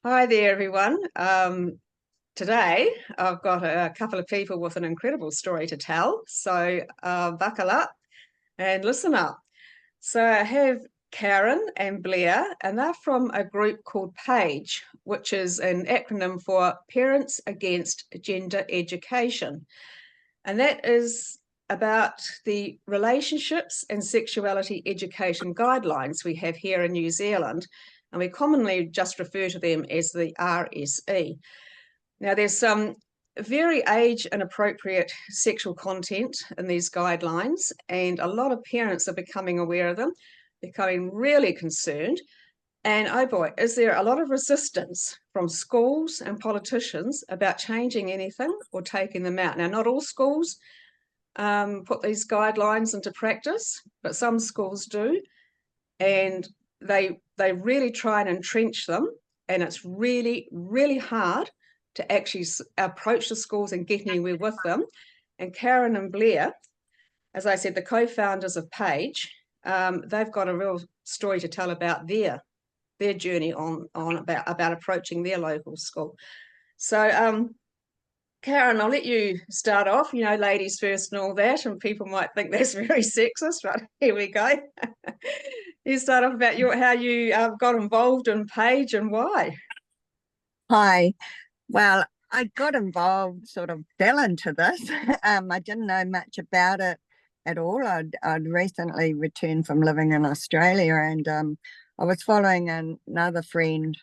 Hi there, everyone. Today, I've got a couple of people with an incredible story to tell. So buckle up and listen up. So I have Karen and Blair, and they're from a group called PAGE, which is an acronym for Parents Against Gender Education. And that is about the relationships and sexuality education guidelines we have here in New Zealand. And we commonly just refer to them as the RSE. Now, there's some very age inappropriate sexual content in these guidelines, and a lot of parents are becoming aware of them, becoming really concerned. And oh boy, is there a lot of resistance from schools and politicians about changing anything or taking them out. Now, not all schools put these guidelines into practice, but some schools do, and they really try and entrench them. And it's really hard to actually approach the schools and get anywhere with them. And Karen and Blair, as I said, the co-founders of Page, they've got a real story to tell about their journey on about approaching their local school. So Karen, I'll let you start off, ladies first and all that, and people might think that's very sexist, but here we go. You start off about how you got involved in Page and why. Hi. Well, I got involved, sort of fell into this. I didn't know much about it at all. I'd recently returned from living in Australia, and I was following another friend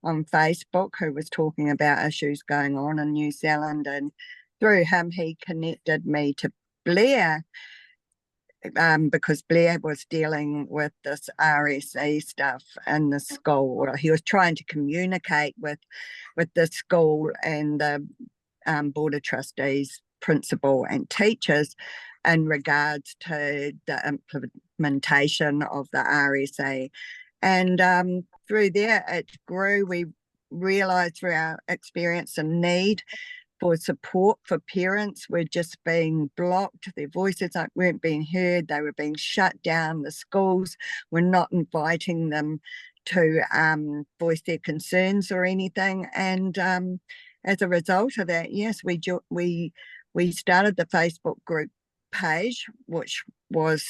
on Facebook who was talking about issues going on in New Zealand, and through him, he connected me to Blair. Because Blair was dealing with this RSE stuff in the school. He was trying to communicate with the school and the board of trustees, principal and teachers in regards to the implementation of the RSE. And through there, it grew. We realised through our experience and need for support for parents were just being blocked. Their voices weren't being heard. They were being shut down. The schools were not inviting them to voice their concerns or anything. And as a result of that, yes, we started the Facebook group Page, which was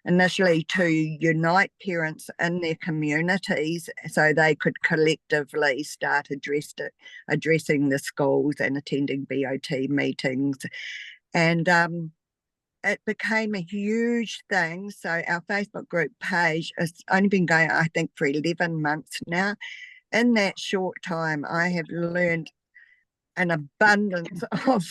initially to unite parents in their communities so they could collectively start addressing the schools and attending BOT meetings. And it became a huge thing. So our Facebook group Page has only been going, I think, for 11 months now. In that short time, I have learned an abundance of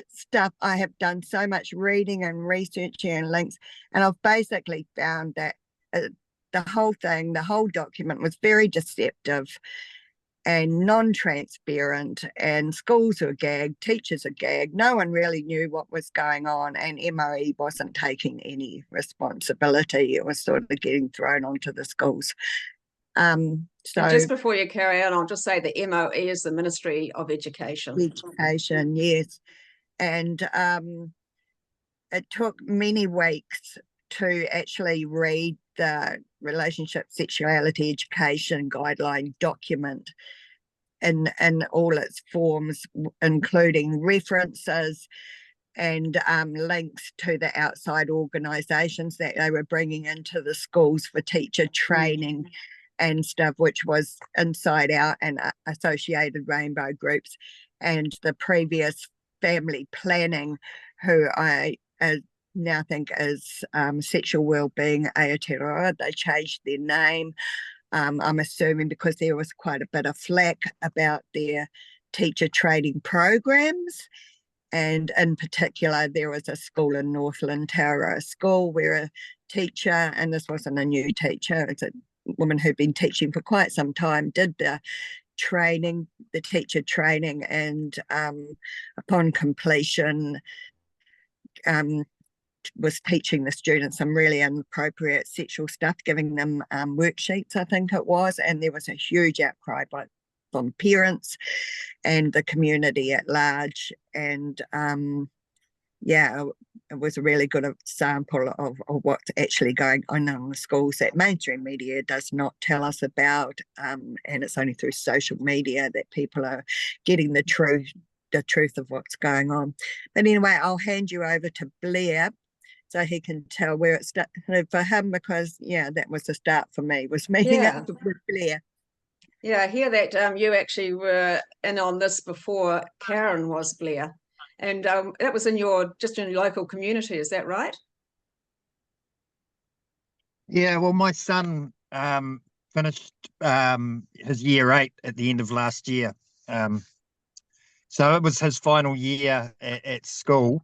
stuff. I have done so much reading and researching and links, and I've basically found that the whole document was very deceptive and non-transparent, and schools were gagged, teachers are gagged, no one really knew what was going on, and MOE wasn't taking any responsibility. It was sort of getting thrown onto the schools. So just before you carry on, I'll just say the MOE is the Ministry of Education. Education, yes. And it took many weeks to actually read the Relationships Sexuality Education Guideline document in all its forms, including references and links to the outside organisations that they were bringing into the schools for teacher training and stuff, which was Inside Out and associated rainbow groups, and the previous family planning, who I now think is Sexual Wellbeing Aotearoa. They changed their name. I'm assuming because there was quite a bit of flack about their teacher training programs. And in particular, there was a school in Northland, Tauranga School, where a teacher, and this wasn't a new teacher, it's a woman who'd been teaching for quite some time, did the teacher training, and upon completion was teaching the students some really inappropriate sexual stuff, giving them worksheets, I think it was, and there was a huge outcry from parents and the community at large. And yeah, it was a really good example of what's actually going on in the schools that mainstream media does not tell us about. And it's only through social media that people are getting the truth of what's going on. But anyway, I'll hand you over to Blair so he can tell where it started for him, because yeah, that was the start for me, was meeting up Yeah. with Blair. Yeah, I hear that you actually were in on this before Karen was, Blair. And that was in just in your local community, is that right? Yeah, well, my son finished his year 8 at the end of last year. Um, so it was his final year at school.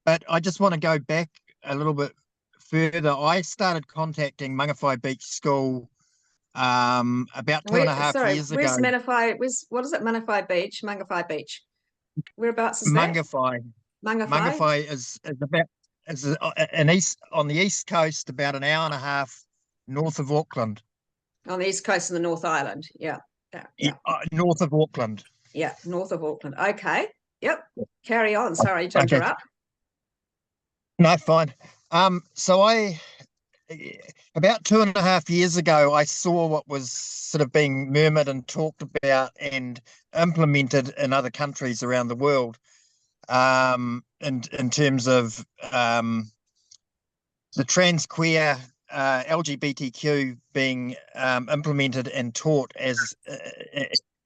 But I just want to go back a little bit further. I started contacting Mangawhai Beach School about two and a half Sorry, years where's ago. Manawhai? What is it? Mangawhai Beach. Whereabouts is that? Mangawhai. Mangawhai? Mangawhai is on the east coast, about an hour and a half north of Auckland. On the east coast of the North Island. Yeah. Yeah. Yeah, Yeah. north of Auckland. Yeah. North of Auckland. Okay. Yep. Carry on. Sorry to Okay, interrupt. no, fine. So about 2.5 years ago, I saw what was sort of being murmured and talked about and implemented in other countries around the world. In terms of the trans queer LGBTQ being implemented and taught as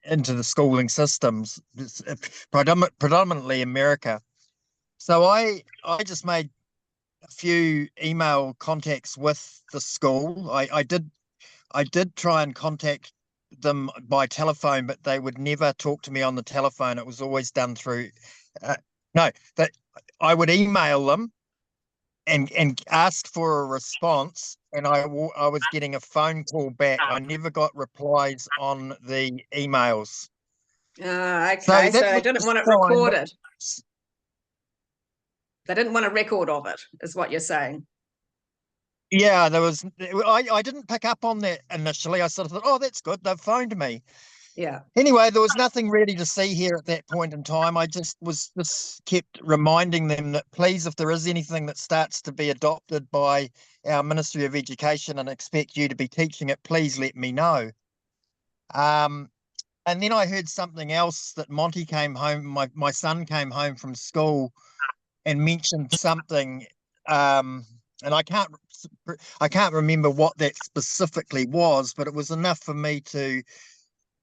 into the schooling systems, predominantly America. So I just made a few email contacts with the school. I did try and contact them by telephone, but they would never talk to me on the telephone. It was always done through no, that I would email them and ask for a response, and I was getting a phone call back. I never got replies on the emails. So Okay. So that they was didn't a want it sign recorded. They didn't want a record of it, is what you're saying. yeah, I didn't pick up on that initially. I sort of thought, oh, that's good, they've phoned me. Yeah. Anyway, there was nothing really to see here at that point in time. I just kept reminding them that please, if there is anything that starts to be adopted by our Ministry of Education and expect you to be teaching it, please let me know. And then I heard something else, that Monty came home, my son came home from school and mentioned something, and I can't remember what that specifically was, but it was enough for me to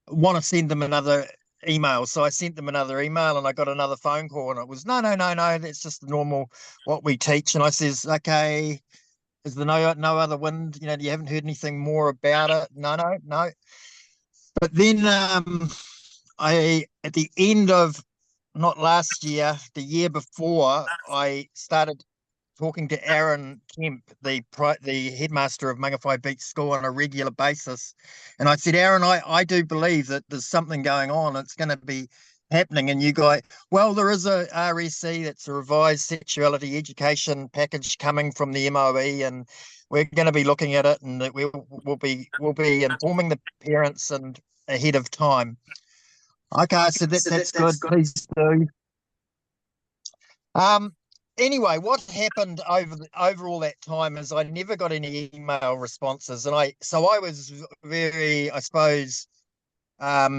want to send them another email. So I sent them another email and I got another phone call, and it was no, that's just normal what we teach. And I says, okay, is there no other wind? You haven't heard anything more about it? No. But then I at the end of not last year, the year before, I started talking to Aaron Kemp, the headmaster of Mangawhai Beach School, on a regular basis. And I said, Aaron, I do believe that there's something going on. It's going to be happening. And you go, well, there is a RSC, that's a revised sexuality education package coming from the MOE, and we're going to be looking at it, and that we'll be informing the parents and ahead of time. Okay, I said that's good. Please do. Anyway, what happened over all that time is I never got any email responses, and I was very, I suppose, I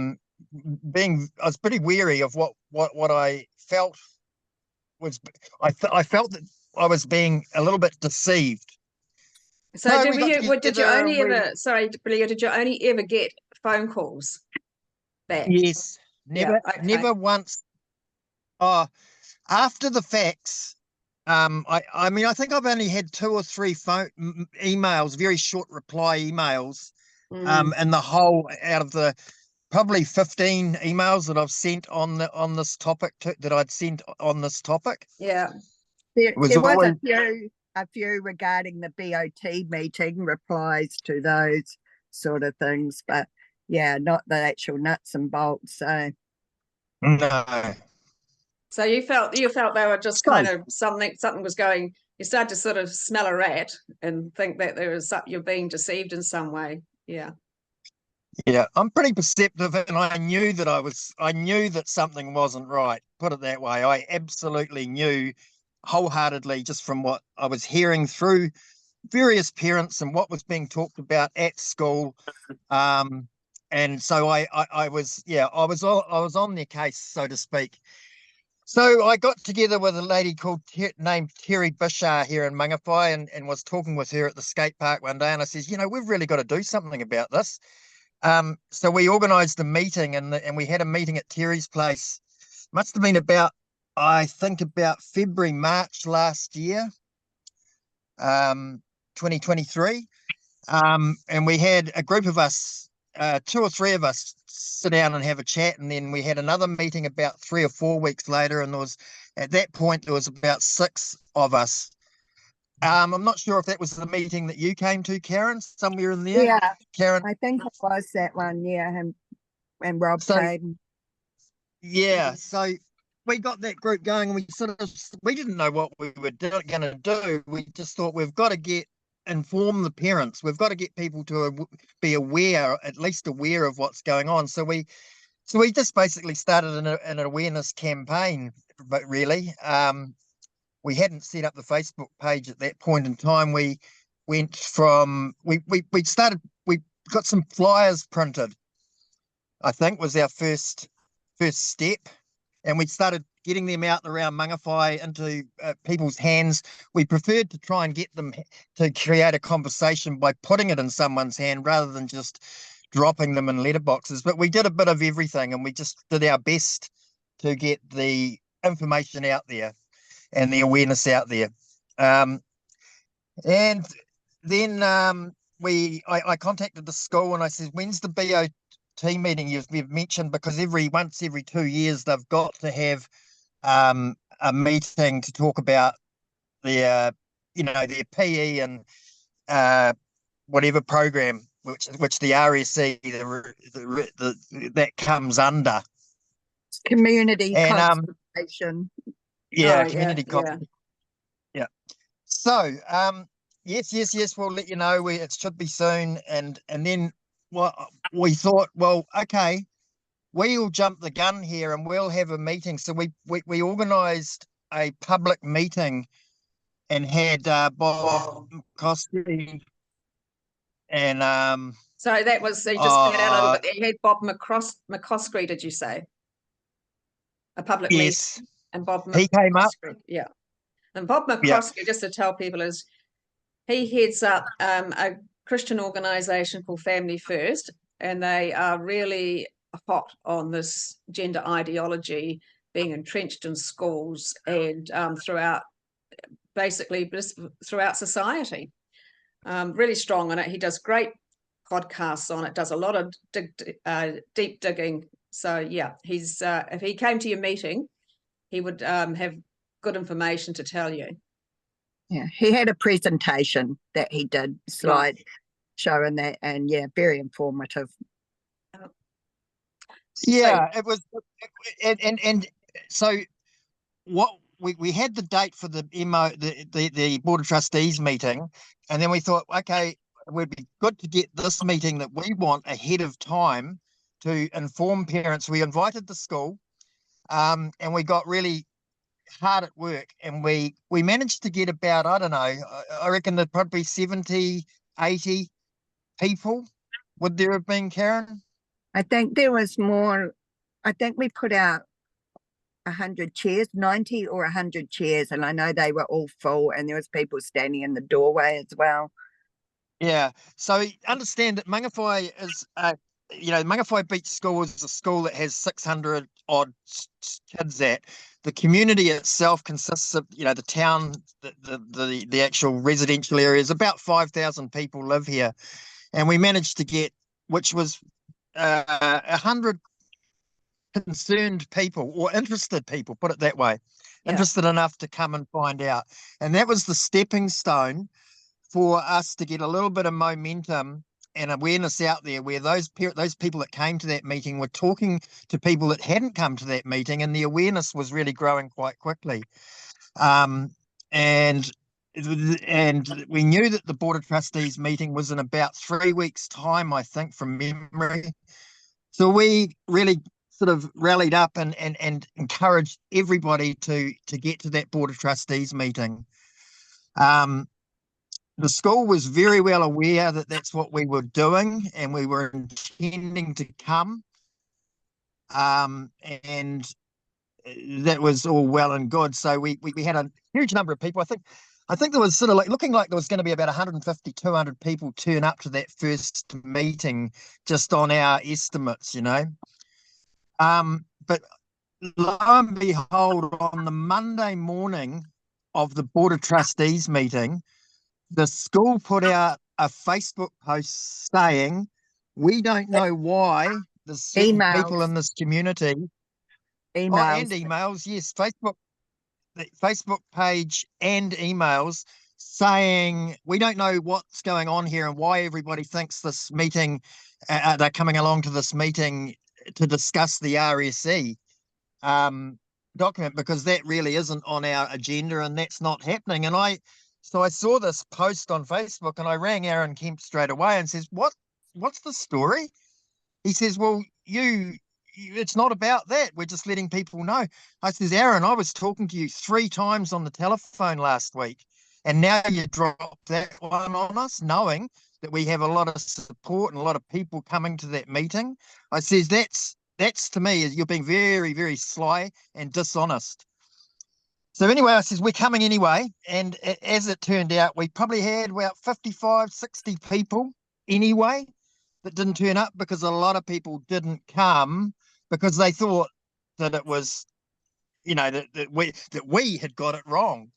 was pretty weary of what I felt was, I felt that I was being a little bit deceived. So We got did you together and only ever, sorry, Bria, did you only ever get phone calls back? yes, Yeah, okay. never once. Oh, after the facts, I mean, I think I've only had 2 or 3 emails, very short reply emails, and the whole, out of the probably 15 emails that I've sent on this topic, that I'd sent on this topic. Yeah. It was There was always a few regarding the BOT meeting, replies to those sort of things, but yeah, not the actual nuts and bolts. So no. So you felt they were just So kind of something was going. You started to sort of smell a rat and think that you're being deceived in some way. Yeah. yeah, I'm pretty perceptive, and I knew that something wasn't right. Put it that way. I absolutely knew wholeheartedly just from what I was hearing through various parents and what was being talked about at school. And so I was on their case, so to speak. So I got together with a lady named Terry Bishar here in Mangawhai, and was talking with her at the skate park one day, and I says, we've really got to do something about this. So we organised a meeting, and we had a meeting at Terry's place. Must have been about February, March last year, 2023. And we had a group of us, 2 or 3 of us, sit down and have a chat, and then we had another meeting about 3 or 4 weeks later, and at that point there was about 6 of us. I'm not sure if that was the meeting that you came to, Karen, somewhere in there. Yeah, Karen. I think it was that one. Yeah, and Rob came. Yeah, so we got that group going, and we didn't know what we were going to do. We just thought we've got to inform the parents. We've got to get people to be aware, at least aware of what's going on. So we just basically started an awareness campaign, but really, we hadn't set up the Facebook page at that point in time. We went from we got some flyers printed, I think was our first step, and we started getting them out around Mangawhai into people's hands. We preferred to try and get them to create a conversation by putting it in someone's hand rather than just dropping them in letterboxes. But we did a bit of everything, and we just did our best to get the information out there and the awareness out there. And then I contacted the school, and I said, when's the BOT meeting you've mentioned? Because once every 2 years they've got to have a meeting to talk about their PE and whatever program which the RSE that comes under. Community and consultation. Community consultation. Yeah. So yes, we'll let you know. It should be soon, and then we thought, well, okay, we'll jump the gun here and we'll have a meeting. So we organised a public meeting and had Bob McCoskey and so that was, so you just cut out a little bit. You had Bob McCoskey, did you say? A public yes meeting, and Bob he came up. Yeah. And Bob McCoskey, just to tell people, is he heads up a Christian organisation called Family First, and they are really hot on this gender ideology being entrenched in schools and throughout society. Really strong on it. He does great podcasts on it, does a lot of deep digging. So yeah, he's if he came to your meeting, he would have good information to tell you. Yeah, he had a presentation that he did, slide showing that, and yeah, very informative. Yeah, it was, and so what we had the date for the the Board of Trustees meeting, and then we thought, okay, it would be good to get this meeting that we want ahead of time to inform parents. We invited the school, and we got really hard at work, and we managed to get about, I don't know, I reckon there'd probably 70, 80 people. Would there have been, Karen? I think there was more. I think we put out 100 chairs, 90 or 100 chairs, and I know they were all full, and there was people standing in the doorway as well. Yeah, so understand that Mangawhai is Mangawhai Beach School is a school that has 600 odd kids at. The community itself consists of, the town, the actual residential areas. About 5,000 people live here, and we managed to get, which was 100 concerned people or interested people, put it that way, interested enough to come and find out. And that was the stepping stone for us to get a little bit of momentum and awareness out there, where those people that came to that meeting were talking to people that hadn't come to that meeting, and the awareness was really growing quite quickly. And we knew that the Board of Trustees meeting was in about 3 weeks' time, I think, from memory. So we really sort of rallied up and encouraged everybody to get to that Board of Trustees meeting. The school was very well aware that that's what we were doing, and we were intending to come. And that was all well and good. So we had a huge number of people. I think there was sort of like looking like there was going to be about 150, 200 people turn up to that first meeting, just on our estimates, But lo and behold, on the Monday morning of the Board of Trustees meeting, the school put out a Facebook post saying, "We don't know why there's certain people in this community." Oh, and emails, yes, the Facebook page and emails saying, "We don't know what's going on here and why everybody thinks this meeting, they're coming along to this meeting to discuss the RSE document, because that really isn't on our agenda and that's not happening." And so I saw this post on Facebook, and I rang Aaron Kemp straight away and says, what's the story? He says, "Well, it's not about that. We're just letting people know." I says, "Aaron, I was talking to you 3 times on the telephone last week, and now you drop that one on us, knowing that we have a lot of support and a lot of people coming to that meeting." I says, that's to me, you're being very, very sly and dishonest." So anyway, I says, "We're coming anyway." And as it turned out, we probably had about 55, 60 people anyway that didn't turn up, because a lot of people didn't come because they thought that it was, that we had got it wrong.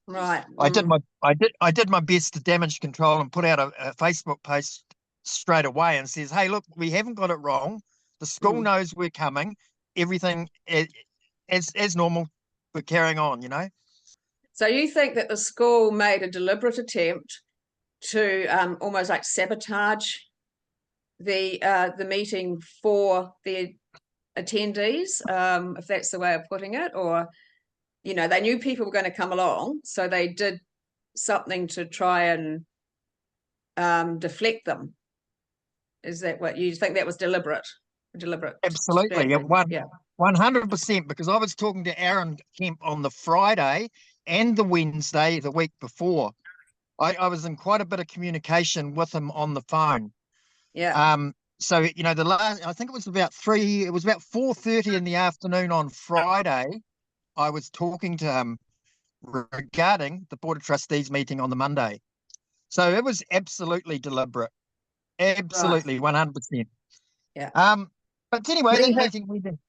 Right. I did my best to damage control and put out a Facebook post straight away and says, "Hey, look, we haven't got it wrong. The school knows we're coming. Everything as normal. We're carrying on, So you think that the school made a deliberate attempt to almost like sabotage the meeting for the attendees, if that's the way of putting it, or they knew people were going to come along, so they did something to try and deflect them. Is that what you think? That was deliberate? Absolutely. Yeah. 100%, because I was talking to Aaron Kemp on the Friday and the Wednesday the week before. I was in quite a bit of communication with him on the phone. Yeah. So I think it was about 4:30 in the afternoon on Friday. I was talking to him regarding the Board of Trustees meeting on the Monday. So it was absolutely deliberate. Absolutely, 100%. Yeah. But anyway, that meeting we did.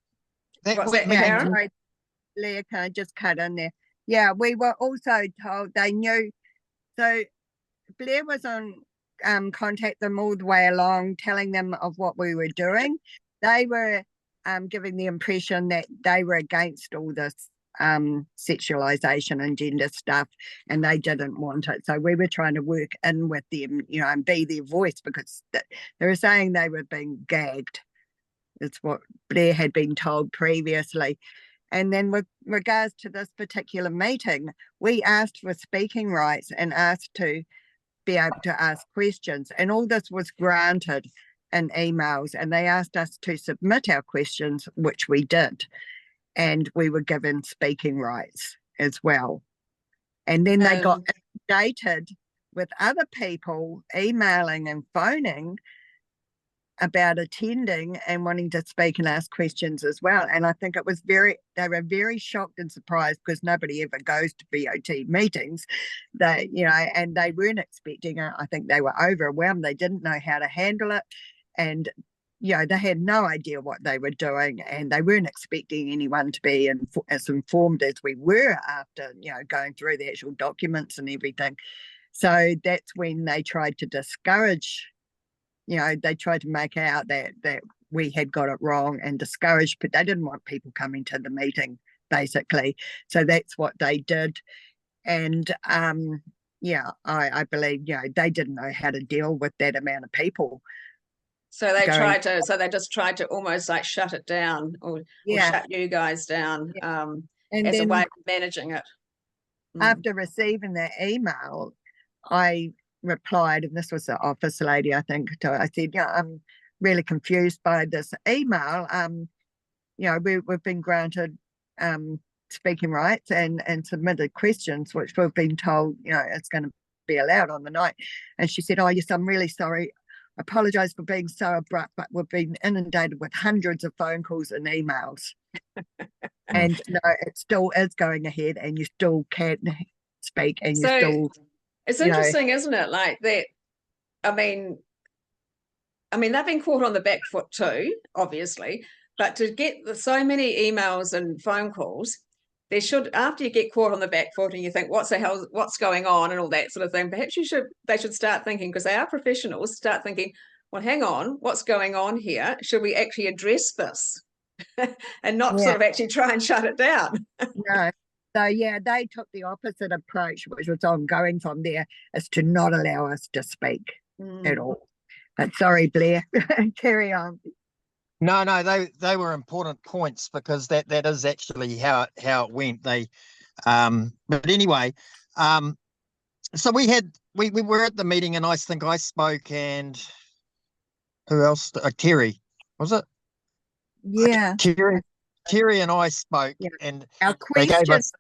What's that, Karen? Blair, can I just cut in there? Yeah, we were also told they knew. So Blair was on contact them all the way along, telling them of what we were doing. They were giving the impression that they were against all this sexualization and gender stuff, and they didn't want it. So we were trying to work in with them, and be their voice, because they were saying they were being gagged. It's what Blair had been told previously. And then with regards to this particular meeting, we asked for speaking rights and asked to be able to ask questions, and all this was granted in emails, and they asked us to submit our questions, which we did, and we were given speaking rights as well. And then they got inundated with other people emailing and phoning about attending and wanting to speak and ask questions as well. And I think they were very shocked and surprised, because nobody ever goes to BOT meetings. And they weren't expecting it. I think they were overwhelmed. They didn't know how to handle it. And, they had no idea what they were doing, and they weren't expecting anyone to be as informed as we were after, going through the actual documents and everything. So that's when they tried to discourage. They tried to make out that we had got it wrong and discouraged, but they didn't want people coming to the meeting, basically. So that's what they did. And I believe, they didn't know how to deal with that amount of people. So they just tried to almost like shut it down, or shut you guys down, as a way of managing it. After receiving that email, I replied, and this was the office lady, I think. I said, I'm really confused by this email. we've been granted speaking rights and submitted questions, which we've been told, it's going to be allowed on the night. And she said, "Oh, yes, I'm really sorry. I apologise for being so abrupt, but we've been inundated with hundreds of phone calls and emails." And no, it still is going ahead, and you still can speak, and you still. It's interesting, isn't it? Like that. I mean, they've been caught on the back foot too, obviously. But to get so many emails and phone calls, there should, after you get caught on the back foot and you think, what's going on and all that sort of thing, perhaps they should start thinking, because they are professionals, start thinking, well, hang on, what's going on here? Should we actually address this and not sort of actually try and shut it down? No. So, they took the opposite approach, which was ongoing from there, is to not allow us to speak at all. But sorry, Blair, carry on. No, they were important points, because that is actually how it went. But anyway, so we were at the meeting, and I think I spoke, and who else? Terry, was it? Yeah, Terry and I spoke, and our questions.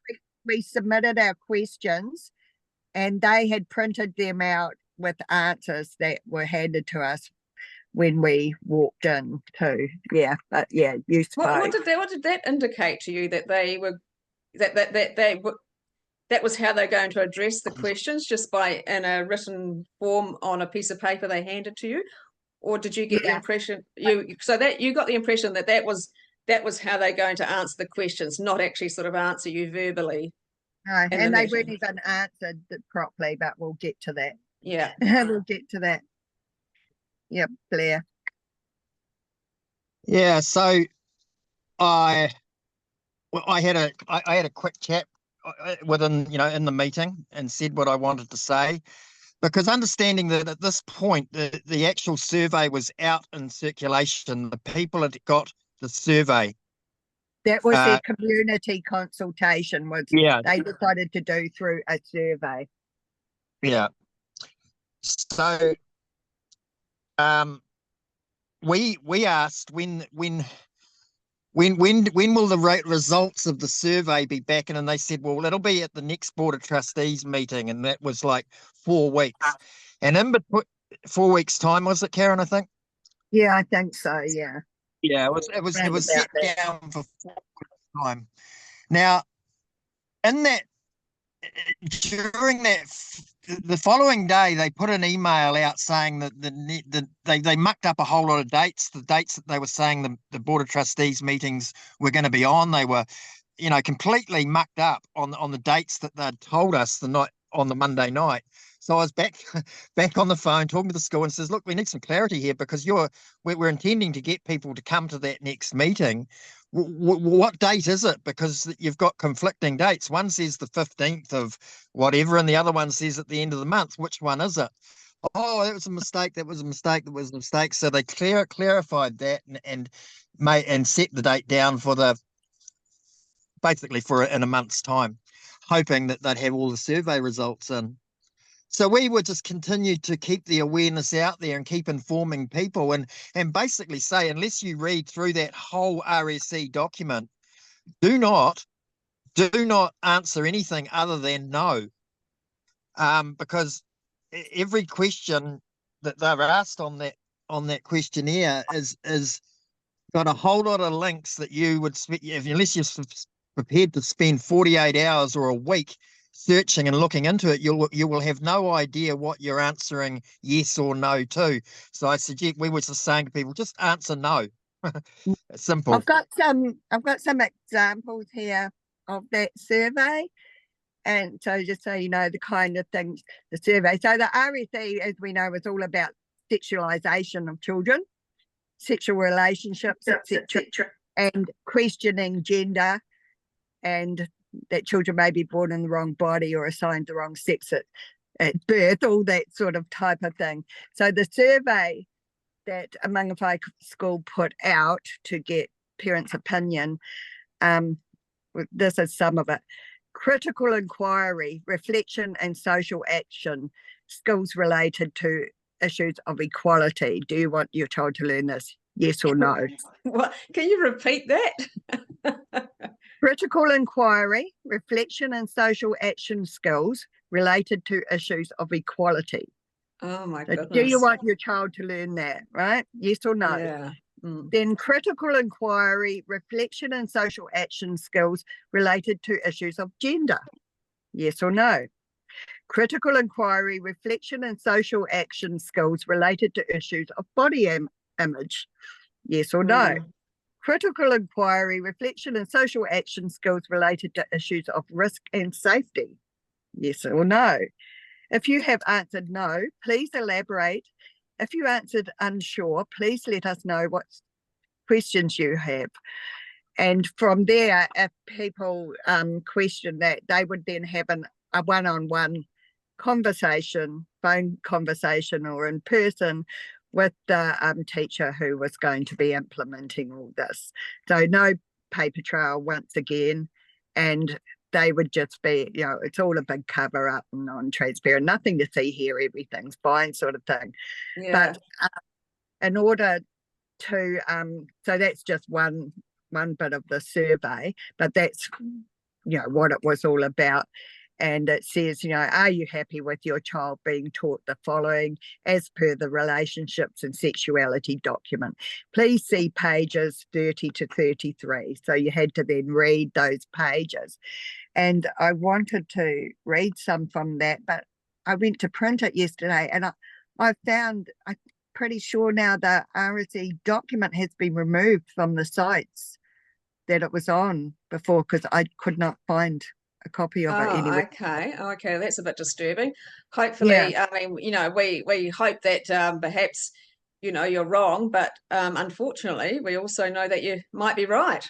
We submitted our questions, and they had printed them out with answers that were handed to us when we walked in too. But you spoke. What did that indicate to you, that they were that was how they're going to address the questions, just in a written form on a piece of paper they handed to you? Or did you get the impression you got the impression that was how they're going to answer the questions, not actually sort of answer you verbally? No, and they weren't even answered properly, but we'll get to that. Yeah. We'll get to that. Yep, Blair. Yeah, so I had a quick chat within, in the meeting, and said what I wanted to say, because understanding that at this point the actual survey was out in circulation, the people had got the survey. That was their community consultation, they decided to do through a survey. Yeah. So we asked when will the results of the survey be back? And they said, well, it'll be at the next Board of Trustees meeting, and that was like 4 weeks. And in between 4 weeks' time, was it, Karen? I think. Yeah, I think so. Yeah. Yeah, it was set down for 4 weeks' time. Now, during that, the following day, they put an email out saying that they mucked up a whole lot of dates. The dates that they were saying the Board of Trustees meetings were going to be on, they were, completely mucked up on the dates that they'd told us on the Monday night. So I was back on the phone talking to the school, and says, look, we need some clarity here, because we're intending to get people to come to that next meeting. What date is it? Because you've got conflicting dates. One says the 15th of whatever, and the other one says at the end of the month. Which one is it? Oh, that was a mistake. That was a mistake. So they clarified that and set the date down for in a month's time, hoping that they'd have all the survey results in. So we would just continue to keep the awareness out there and keep informing people, and basically say, unless you read through that whole RSE document, do not answer anything other than no, because every question that they're asked on that questionnaire is got a whole lot of links that you would, unless you're prepared to spend 48 hours or a week searching and looking into it, you will have no idea what you're answering yes or no to. So I suggest, we were just saying to people, just answer no. Simple. I've got some examples here of that survey, and so just so you know the kind of things the survey. So the RSE, as we know, is all about sexualization of children, sexual relationships, etc., and questioning gender, and that children may be born in the wrong body or assigned the wrong sex at birth, all that sort of type of thing. So the survey that a Mangawhai school put out to get parents' opinion, this is some of it: critical inquiry, reflection and social action, skills related to issues of equality. Do you want your child to learn this? Yes or no? What? Can you repeat that? Critical inquiry, reflection, and social action skills related to issues of equality. Oh my So do you goodness. want your child to learn that, right? Yes or no? Yeah. Mm. Then critical inquiry, reflection, and social action skills related to issues of gender. Yes or no? Critical inquiry, reflection, and social action skills related to issues of body image. Yes or no? Mm. Critical inquiry, reflection, and social action skills related to issues of risk and safety. Yes or no? If you have answered no, please elaborate. If you answered unsure, please let us know what questions you have. And from there, if people question that, they would then have a one-on-one conversation, phone conversation or in person with the teacher who was going to be implementing all this. So no paper trail once again, and they would just be, it's all a big cover up and non-transparent, nothing to see here, everything's fine sort of thing. Yeah. But in order to, so that's just one bit of the survey, but that's, what it was all about. And it says, are you happy with your child being taught the following as per the Relationships and Sexuality document? Please see pages 30 to 33. So you had to then read those pages. And I wanted to read some from that, but I went to print it yesterday and I found, I'm pretty sure now the RSE document has been removed from the sites that it was on before because I could not find a copy of it anywhere. Okay, that's a bit disturbing. Yeah. Hopefully, I mean, we hope that perhaps, you're wrong, but unfortunately, we also know that you might be right.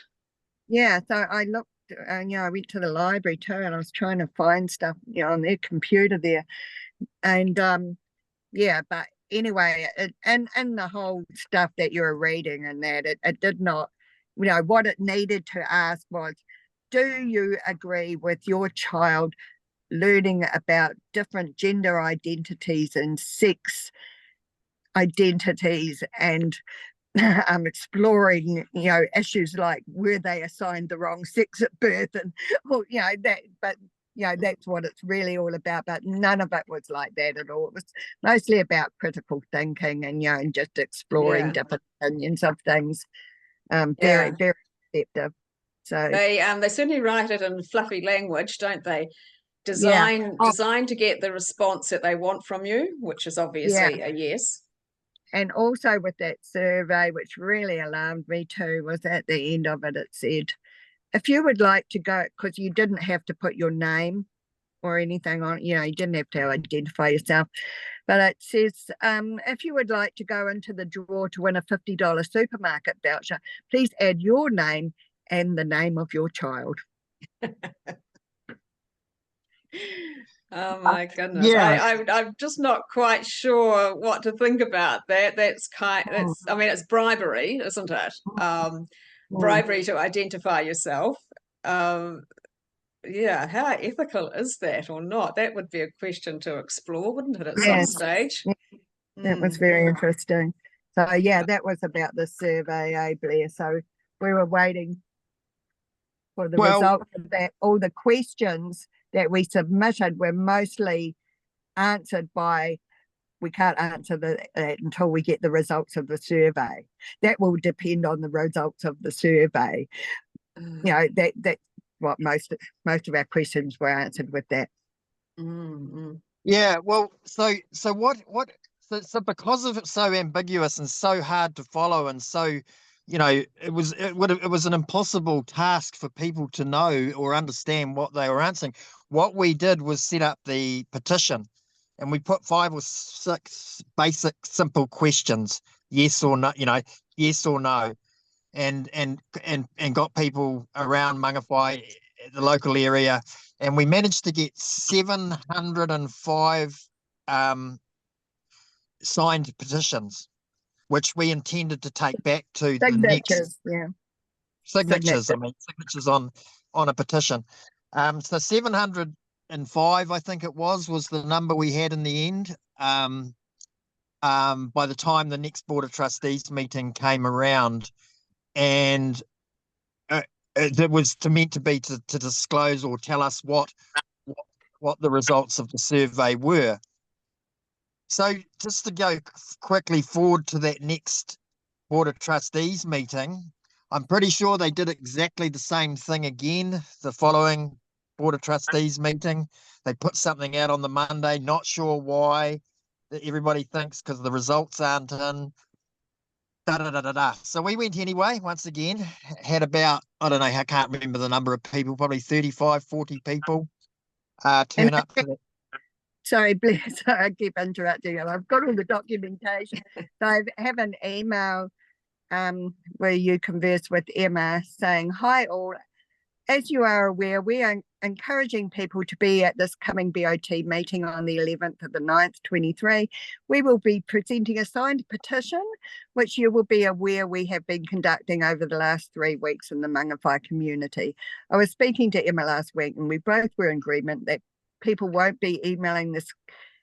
Yeah, so I looked, I went to the library too, and I was trying to find stuff, on their computer there, and yeah, but anyway, and the whole stuff that you were reading and that it did not, what it needed to ask was, do you agree with your child learning about different gender identities and sex identities and exploring, issues like were they assigned the wrong sex at birth and, that, but, that's what it's really all about. But none of it was like that at all. It was mostly about critical thinking and, and just exploring different opinions of things. Very, very receptive. So They certainly write it in fluffy language, don't they? yeah. Designed to get the response that they want from you, which is obviously a yes. And also with that survey, which really alarmed me too, was at the end of it, it said, if you would like to go, because you didn't have to put your name or anything on, you didn't have to identify yourself, but it says, if you would like to go into the draw to win a $50 supermarket voucher, please add your name and the name of your child. Oh my goodness. Yeah. I'm just not quite sure what to think about that. I mean, it's bribery, isn't it? Bribery to identify yourself. Yeah, how ethical is that or not? That would be a question to explore, wouldn't it, at some stage? That was very interesting. So yeah, that was about the survey, Blair. So we were waiting for the results of that. All the questions that we submitted were mostly answered by, we can't answer that until we get the results of the survey. That will depend on the results of the survey. That's what most of our questions were answered with that. Yeah, well, so because of it's so ambiguous and so hard to follow and so, it was an impossible task for people to know or understand what they were answering. What we did was set up the petition, and we put 5 or 6 basic simple questions, yes or no, yes or no, and got people around Mangawhai, the local area, and we managed to get 705 signed petitions, which we intended to take back to the next signatures. I mean, signatures on a petition. So 705, I think it was the number we had in the end. by the time the next Board of Trustees meeting came around, and it was meant to be to disclose or tell us what the results of the survey were. So just to go quickly forward to that next Board of Trustees meeting, I'm pretty sure they did exactly the same thing again the following Board of Trustees meeting. They put something out on the Monday, not sure why. Everybody thinks because the results aren't in. So we went anyway, once again, had about, I don't know, I can't remember the number of people, probably 35, 40 people turn up to that. Sorry, Blair, sorry, I keep interrupting you. I've got all the documentation. So I have an email where you converse with Emma saying, "Hi all, as you are aware, we are encouraging people to be at this coming BOT meeting on the 11th of the 9th, 23. We will be presenting a signed petition, which you will be aware we have been conducting over the last 3 weeks in the Mangawhai community. I was speaking to Emma last week and we both were in agreement that people won't be emailing this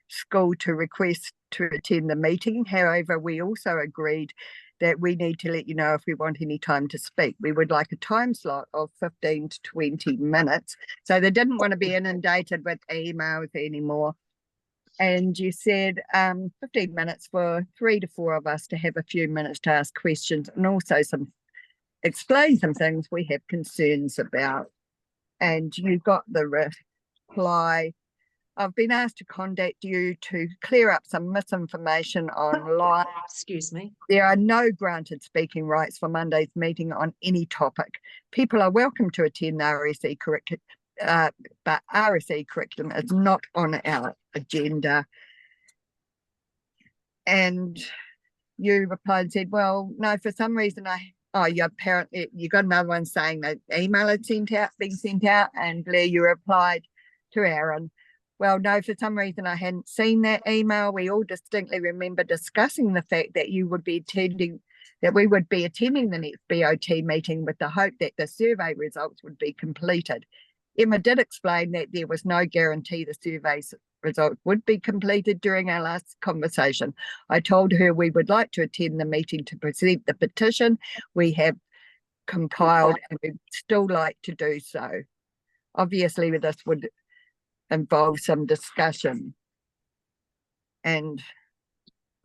school to request to attend the meeting. However, we also agreed that we need to let you know if we want any time to speak. We would like a time slot of 15 to 20 minutes. So they didn't want to be inundated with emails anymore. And you said 15 minutes for 3 to 4 of us to have a few minutes to ask questions and also explain some things we have concerns about. And you got the reply, "I've been asked to contact you to clear up some misinformation online. Excuse me. There are no granted speaking rights for Monday's meeting on any topic. People are welcome to attend the RSE curriculum, but RSE curriculum is not on our agenda." And you replied and said, "Well, no, for some reason you apparently you got another one saying that email had been sent out, and Blair, you replied to Aaron, "Well, no, for some reason I hadn't seen that email. We all distinctly remember discussing the fact that we would be attending the next BOT meeting with the hope that the survey results would be completed. Emma did explain that there was no guarantee the survey's results would be completed during our last conversation. I told her we would like to attend the meeting to present the petition we have compiled and we'd still like to do so. Obviously, this would involve some discussion." And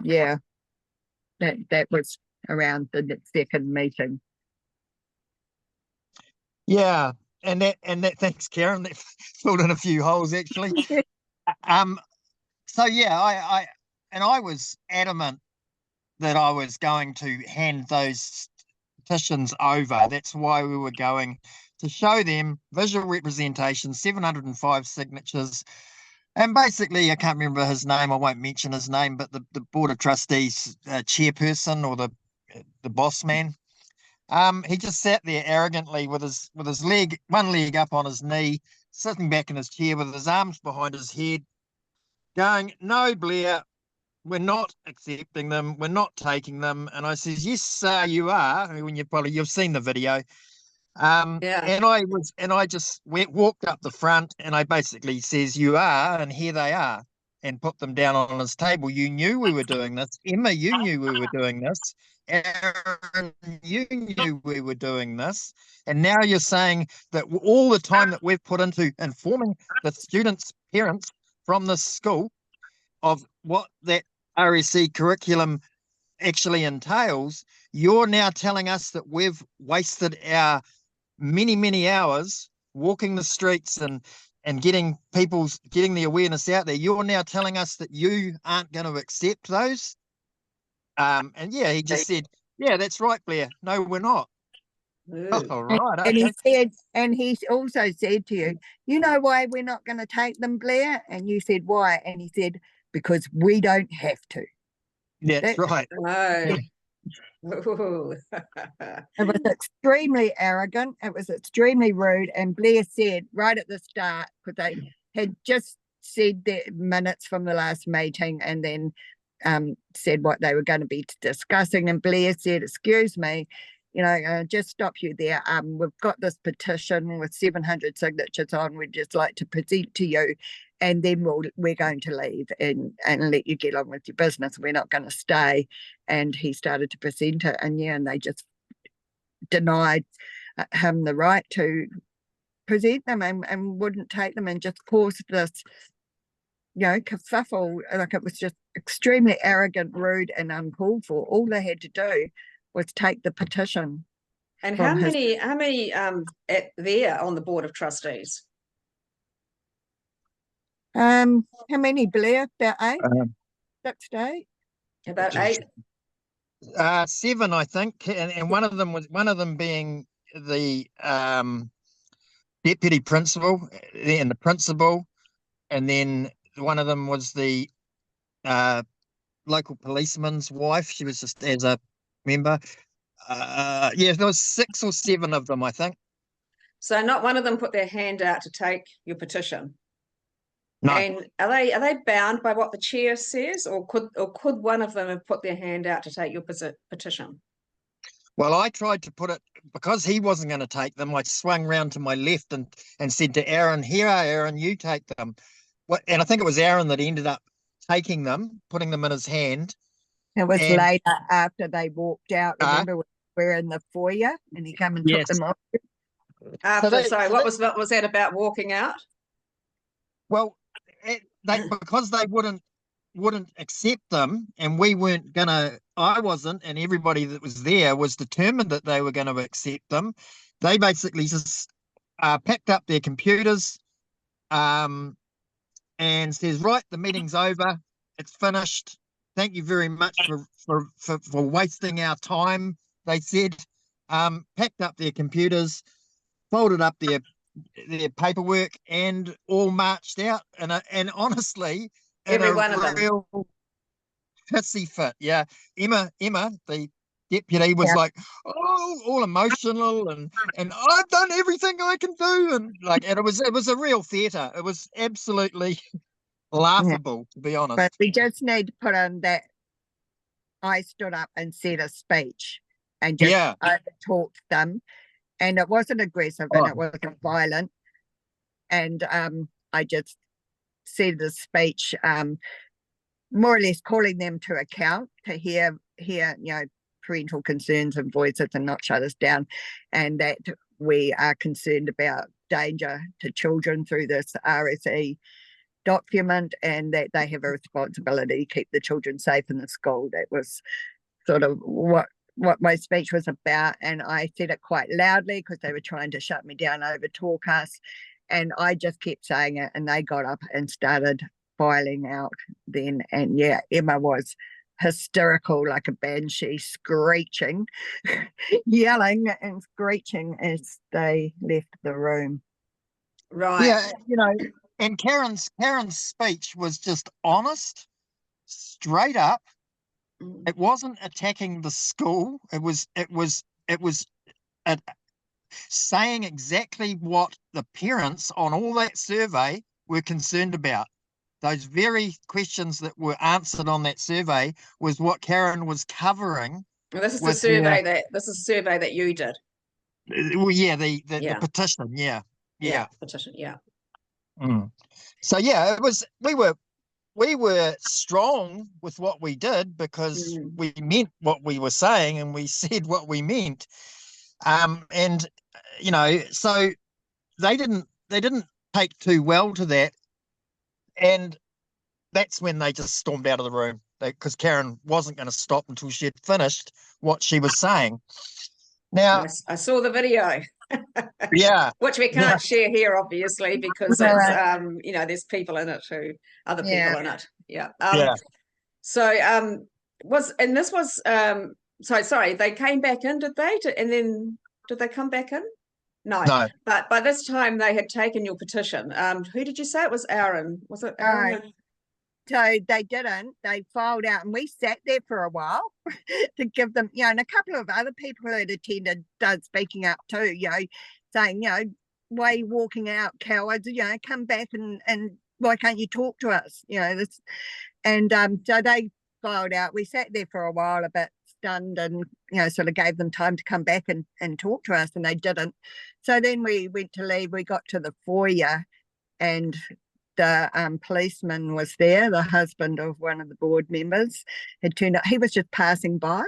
yeah, that was around the second meeting. Yeah, and that thanks, Karen. That filled in a few holes actually. So yeah, I was adamant that I was going to hand those petitions over. That's why we were going to show them visual representation, 705 signatures. And basically, I can't remember his name. I won't mention his name, but the Board of Trustees chairperson or the boss man, he just sat there arrogantly with his one leg up on his knee, sitting back in his chair with his arms behind his head, going, "No, Blair, we're not accepting them. We're not taking them." And I says, "Yes, you are." When you've seen the video. Yeah. And I just walked up the front and I basically says, "You are," and here they are, and put them down on his table. "You knew we were doing this. Emma, you knew we were doing this. Aaron, you knew we were doing this. And now you're saying that all the time that we've put into informing the students' parents from this school of what that RSE curriculum actually entails, you're now telling us that we've wasted our many hours walking the streets and getting the awareness out there. You're now telling us that you aren't going to accept those." And yeah, he just said, "Yeah, that's right, Blair. No, we're not." Oh, right. Okay. And he also said to you, "You know why we're not going to take them, Blair?" And you said, "Why?" And he said, "Because we don't have to." That's right. No. It was extremely arrogant. It was extremely rude. And Blair said right at the start, because they had just said their minutes from the last meeting and then said what they were going to be discussing. And Blair said, "Excuse me, just stop you there. We've got this petition with 700 signatures on. We'd just like to present to you and then we're going to leave and let you get on with your business. We're not going to stay. And he started to present it, and they just denied him the right to present them and wouldn't take them, and just caused this kerfuffle. Like, it was just extremely arrogant, rude, and uncalled for. All they had to do was take the petition. And how many there on the board of trustees? How many, Blair? About 8? 6 to 8? About 8. 7, I think, and one of them being the deputy principal and the principal, and then one of them was the local policeman's wife. She was just as a member. There was 6 or 7 of them, I think. So not one of them put their hand out to take your petition. No. And are they bound by what the chair says, or could one of them have put their hand out to take your petition? Well, I tried to put it, because he wasn't going to take them. I swung round to my left and said to Aaron, "Here, Aaron, you take them." And I think it was Aaron that ended up taking them, putting them in his hand. It was later, after they walked out. Remember, we're in the foyer, and he came and took them off. What was that about, walking out? Well, because they wouldn't accept them, and we weren't gonna. I wasn't, and everybody that was there was determined that they were going to accept them. They basically just packed up their computers, and says, "Right, the meeting's over. It's finished. Thank you very much for wasting our time." They said, packed up their computers, folded up their paperwork, and all marched out. And honestly, every one of them, real pissy fit. Yeah, Emma, the deputy, was like, all emotional, and I've done everything I can do, and it was a real theatre. It was absolutely laughable, to be honest. But we just need to put on that I stood up and said a speech and just talked them, and it wasn't aggressive and it wasn't violent, and I just said the speech, more or less calling them to account, to hear parental concerns and voices, and not shut us down, and that we are concerned about danger to children through this RSE document, and that they have a responsibility to keep the children safe in the school. That was sort of what my speech was about, and I said it quite loudly because they were trying to shut me down, over talk us, and I just kept saying it, and they got up and started filing out then. And Emma was hysterical, like a banshee, screeching, yelling and screeching as they left the room. Right. Yeah, and Karen's speech was just honest, straight up. It wasn't attacking the school. It was saying exactly what the parents on all that survey were concerned about. Those very questions that were answered on that survey was what Karen was covering. Well, this is the survey that you did. Well, the petition. Yeah, petition. Yeah. So it was. We were strong with what we did, because we meant what we were saying, and we said what we meant. And so they didn't take too well to that, and that's when they just stormed out of the room, because Karen wasn't going to stop until she had finished what she was saying. Now, I saw the video. Which we can't share here, obviously, because it's there's people in it who other people in it. So sorry, they came back in, did they? And then did they come back in? No. But by this time they had taken your petition. Who did you say it was? Aaron? Was it Aaron? So they didn't. They filed out, and we sat there for a while to give them, and a couple of other people who had attended speaking up too, saying, why are you walking out, cowards? Come back and why can't you talk to us? This, and so they filed out. We sat there for a while, a bit stunned, and sort of gave them time to come back and talk to us, and they didn't. So then we went to leave. We got to the foyer, and the policeman was there, the husband of one of the board members, had turned up. He was just passing by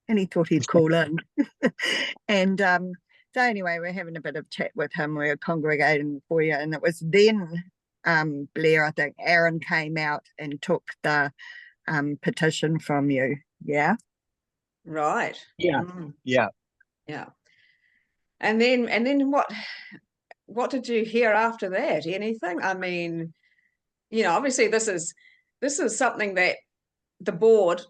and he thought he'd call in. And so anyway, we're having a bit of chat with him. We were congregating for you. And it was then Blair, I think, Aaron came out and took the petition from you. Yeah. Right. Yeah. Yeah. Yeah. And then what did you hear after that? Anything? I mean, obviously this is something that the board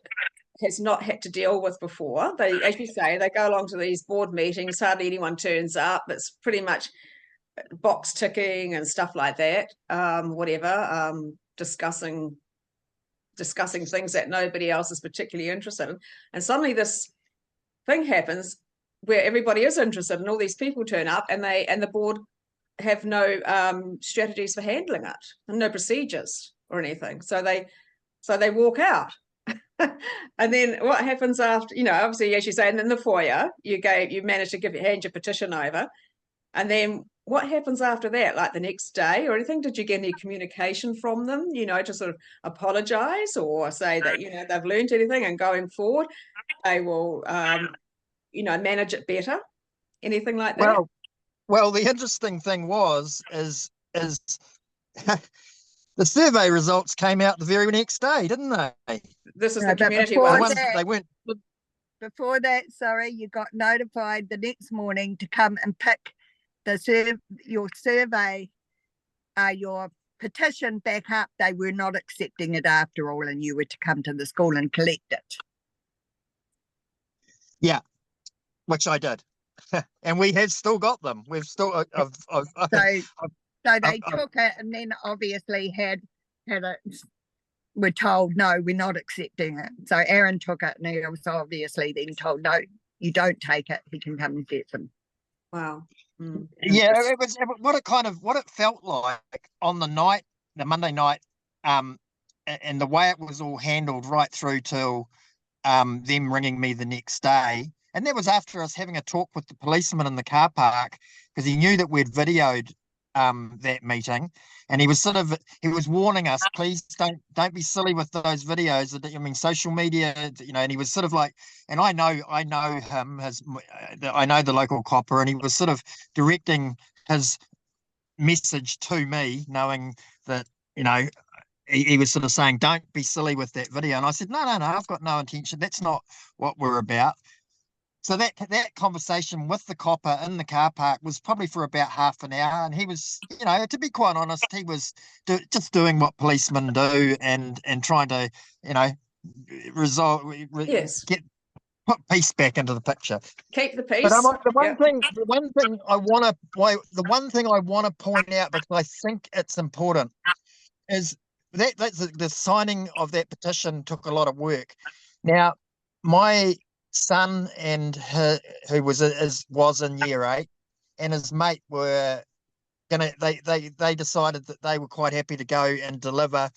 has not had to deal with before. They, as you say, they go along to these board meetings, hardly anyone turns up. It's pretty much box ticking and stuff like that. Discussing things that nobody else is particularly interested in. And suddenly this thing happens where everybody is interested and all these people turn up and the board have no strategies for handling it and no procedures or anything. So they walk out. And then what happens after, obviously, as you say, and in the foyer, you managed to hand your petition over. And then what happens after that? Like the next day or anything? Did you get any communication from them, to sort of apologize or say that, they've learned anything and going forward, they will, manage it better? Anything like that? Well, the interesting thing is the survey results came out the very next day, didn't they? This is No, the but community before ones. that- They weren't. Before that, sorry, you got notified the next morning to come and pick your survey, your petition back up. They were not accepting it after all, and you were to come to the school and collect it. Yeah, which I did. And we have still got them. We've still So they took it and then obviously had it. We're told, no, we're not accepting it. So Aaron took it and he was obviously then told, no, you don't take it. He can come and get them. Wow. Yeah, it was what it felt like on the Monday night, and the way it was all handled right through till them ringing me the next day. And that was after us having a talk with the policeman in the car park, because he knew that we'd videoed that meeting, and he was warning us, please don't be silly with those videos. I mean, social media, and he was sort of like, and I know him, I know the local copper, and he was sort of directing his message to me, knowing that, he was sort of saying, don't be silly with that video. And I said, no, I've got no intention. That's not what we're about. So that conversation with the copper in the car park was probably for about half an hour, and he was, to be quite honest, he was just doing what policemen do and trying to, resolve, Yes. put peace back into the picture. Keep the peace. But the one thing I want to point out, because I think it's important, is that's the signing of that petition took a lot of work. Now, my son who was in year 8, and his mate were they decided that they were quite happy to go and deliver,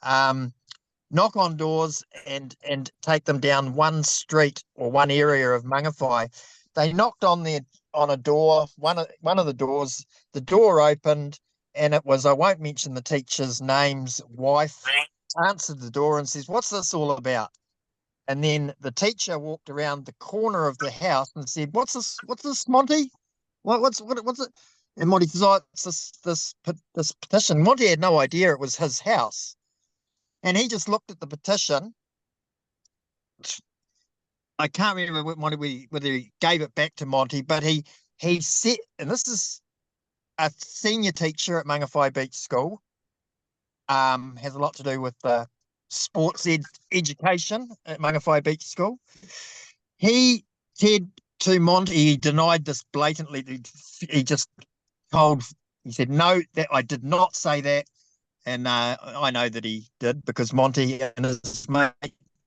knock on doors and take them down one street or one area of Mangawhai. They knocked on a door, one of the doors. The door opened, and it was, I won't mention the teacher's name's wife, answered the door and says, "What's this all about?" And then the teacher walked around the corner of the house and said, "What's this, Monty? What's it?" And Monty says, "Oh, it's this petition." Monty had no idea it was his house, and he just looked at the petition. I can't remember whether he gave it back to Monty, but he said, and this is a senior teacher at Mangawhai Beach School, has a lot to do with the sports education at Mangawhai Beach School. He said to Monty, he denied this blatantly. He said, "No, that I did not say that." And I know that he did, because Monty and his mate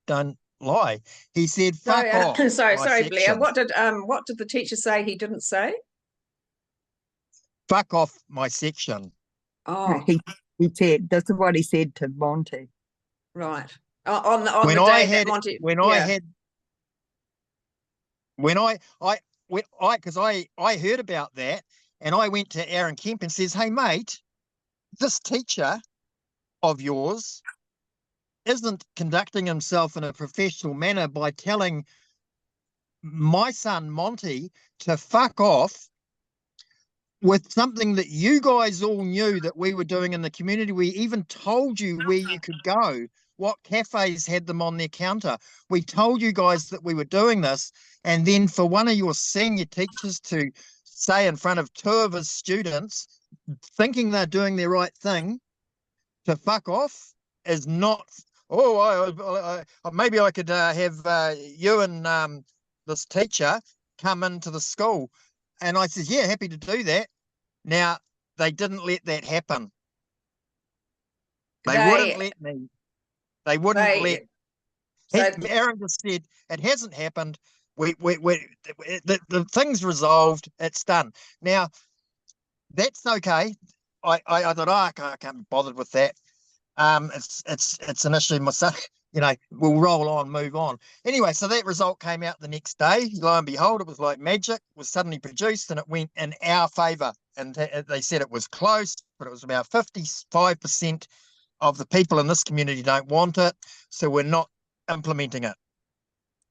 don't lie. He said, "Fuck off." Sorry, Blair. What did the teacher say he didn't say? "Fuck off my section." Oh, He said, this is what he said to Monty. right. On the When day I that had, Monty, when I heard about that, and I went to Aaron Kemp and says, "Hey mate, this teacher of yours isn't conducting himself in a professional manner by telling my son Monty to fuck off with something that you guys all knew that we were doing in the community. We even told you where you could go, what cafes had them on their counter. We told you guys that we were doing this. And then for one of your senior teachers to say in front of two of his students, thinking they're doing the right thing, to fuck off is not, maybe I could have you and this teacher come into the school. And I said, yeah, happy to do that. Now, they didn't let that happen. They wouldn't let me. They wouldn't let. So Aaron just said, it hasn't happened. The thing's resolved. It's done. Now, that's okay. I thought, I can't be bothered with that. It's an issue. My son, we'll roll on, move on. Anyway, so that result came out the next day. Lo and behold, it was like magic. It was suddenly produced, and it went in our favour. And they said it was close, but it was about 55% of the people in this community don't want it, so we're not implementing it.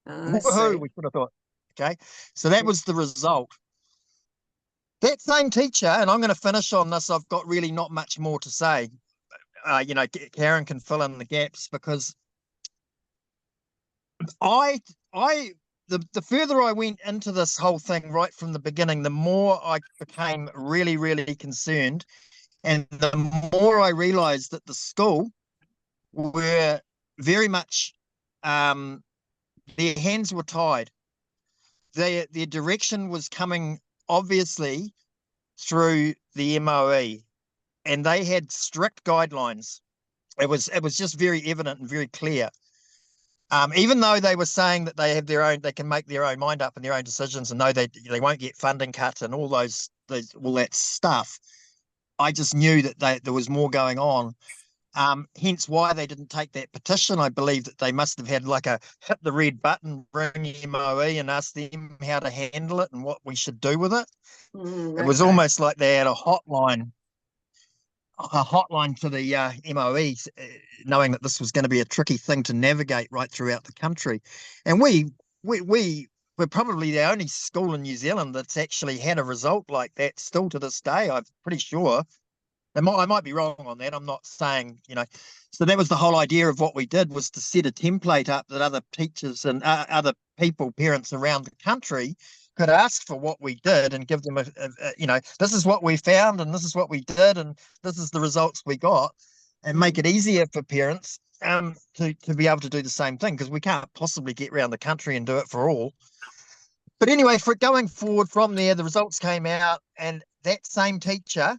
Woohoo! We should have thought. Okay, so that was the result. That same teacher, and I'm going to finish on this. I've got really not much more to say. Karen can fill in the gaps, because the further I went into this whole thing right from the beginning, the more I became really, really concerned, and the more I realized that the school were very much, their hands were tied. Their direction was coming obviously through the MOE, and they had strict guidelines. It was just very evident and very clear. Even though they were saying that they have their own, they can make their own mind up and their own decisions, and know they won't get funding cut and all that stuff. I just knew that there was more going on. Hence why they didn't take that petition. I believe that they must have had like a hit the red button, ring MOE and ask them how to handle it and what we should do with it. It was almost like they had a hotline to the MOE, knowing that this was going to be a tricky thing to navigate right throughout the country. And we're probably the only school in New Zealand that's actually had a result like that still to this day, I'm pretty sure. I might be wrong on that. I'm not saying, So that was the whole idea of what we did, was to set a template up that other teachers and other people, parents around the country, could ask for what we did and give them this is what we found and this is what we did and this is the results we got, and make it easier for parents to be able to do the same thing, because we can't possibly get around the country and do it for all. But anyway, for going forward from there, the results came out, and that same teacher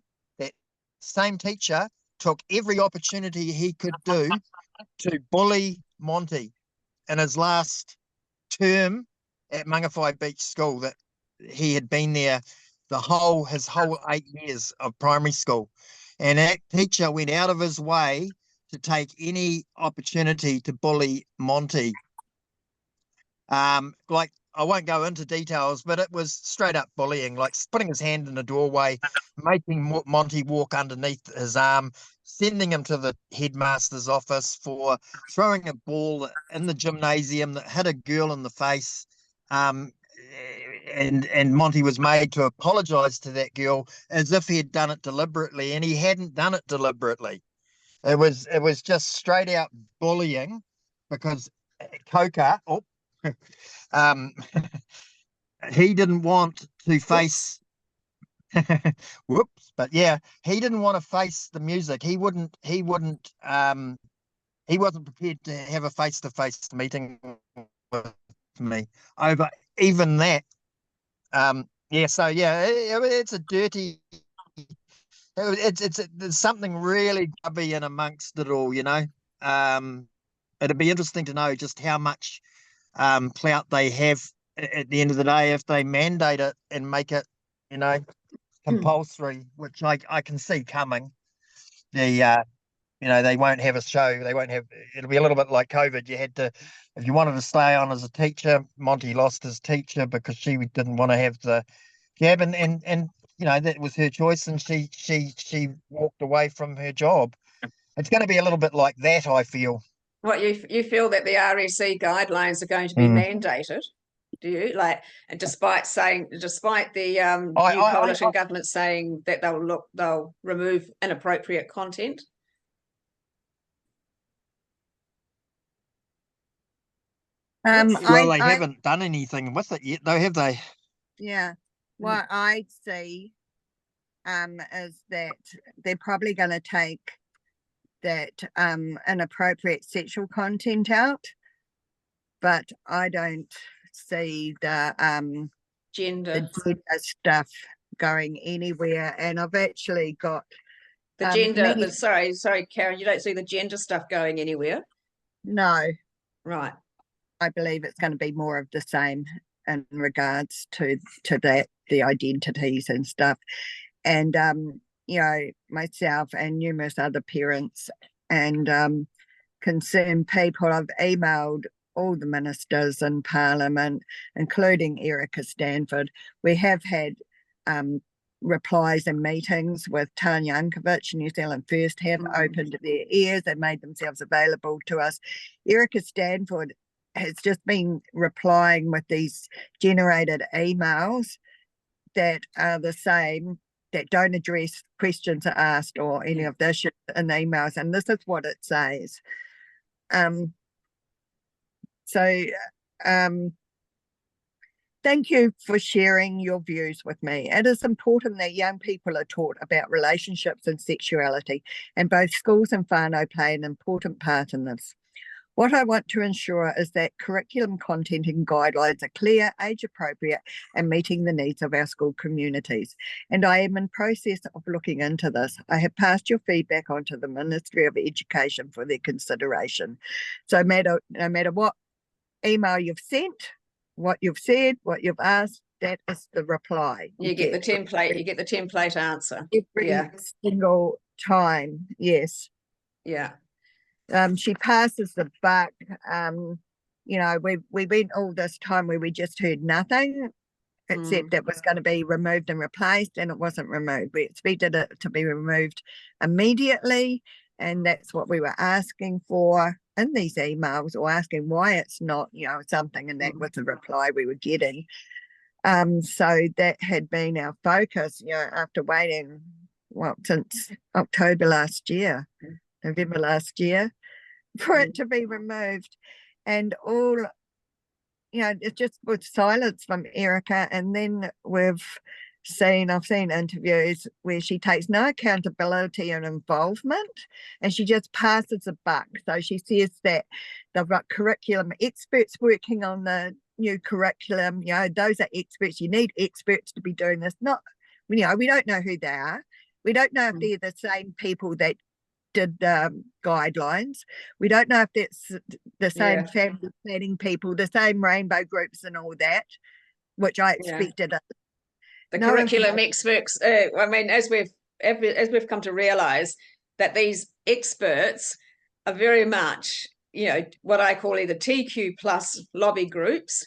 took every opportunity he could do to bully Monty in his last term at Mangawhai Beach School. That he had been there his whole 8 years of primary school, and that teacher went out of his way to take any opportunity to bully Monty. Like, I won't go into details, but it was straight up bullying, like putting his hand in a doorway, making Monty walk underneath his arm, sending him to the headmaster's office for throwing a ball in the gymnasium that hit a girl in the face. And Monty was made to apologize to that girl as if he had done it deliberately, and he hadn't done it deliberately. It was just straight out bullying, because Coca, he didn't want to face whoops, but yeah, he didn't want to face the music. He wasn't prepared to have a face-to-face meeting with me over even that. It's a dirty, there's something really grubby in amongst it all, it'd be interesting to know just how much clout they have at the end of the day if they mandate it and make it, compulsory, which I can see coming. They won't have a show. It'll be a little bit like COVID. You had to, if you wanted to stay on as a teacher, Monty lost his teacher because she didn't want to have the jab. And that was her choice, and she walked away from her job. It's going to be a little bit like that, I feel. What, you feel that the RSE guidelines are going to be Mm. mandated? Do you, like, and despite the I, new I, coalition government saying that they'll remove inappropriate content? well, they haven't done anything with it yet, though, have they? Yeah. What I see is that they're probably going to take that inappropriate sexual content out, but I don't see the Gender stuff going anywhere. And I've actually got sorry, Karen, you don't see the gender stuff going anywhere? No. Right. I believe it's going to be more of the same in regards to that, the identities and stuff. And myself and numerous other parents and concerned people, I've emailed all the ministers in Parliament, including Erica Stanford. We have had replies and meetings with Tanya Unkovich. New Zealand First have opened their ears and made themselves available to us. Erica Stanford has just been replying with these generated emails that are the same, that don't address questions asked or any of this in the emails. And this is what it says. Thank you for sharing your views with me. It is important that young people are taught about relationships and sexuality, and both schools and whānau play an important part in this. What I want to ensure is that curriculum content and guidelines are clear, age appropriate, and meeting the needs of our school communities. And I am in process of looking into this. I have passed your feedback on to the Ministry of Education for their consideration. So no matter what email you've sent, what you've said, what you've asked, that is the reply. You get the template. You get the template answer every single time. Yes. Yeah. She passes the buck. We went all this time where we just heard nothing except it was going to be removed and replaced, and it wasn't removed. We expected it to be removed immediately, and that's what we were asking for in these emails, or asking why it's not, something, and that was the reply we were getting. So that had been our focus, after waiting, since October last year, November last year, for it to be removed. And all, it just was silence from Erica. And then I've seen interviews where she takes no accountability and involvement, and she just passes the buck. So she says that they've got curriculum experts working on the new curriculum. Those are experts. You need experts to be doing this. We don't know who they are. We don't know if they're the same people that did guidelines. We don't know if that's the same family planning people, the same rainbow groups and all that, which I expected. The curriculum experts, as we've come to realise, that these experts are very much, what I call either TQ plus lobby groups,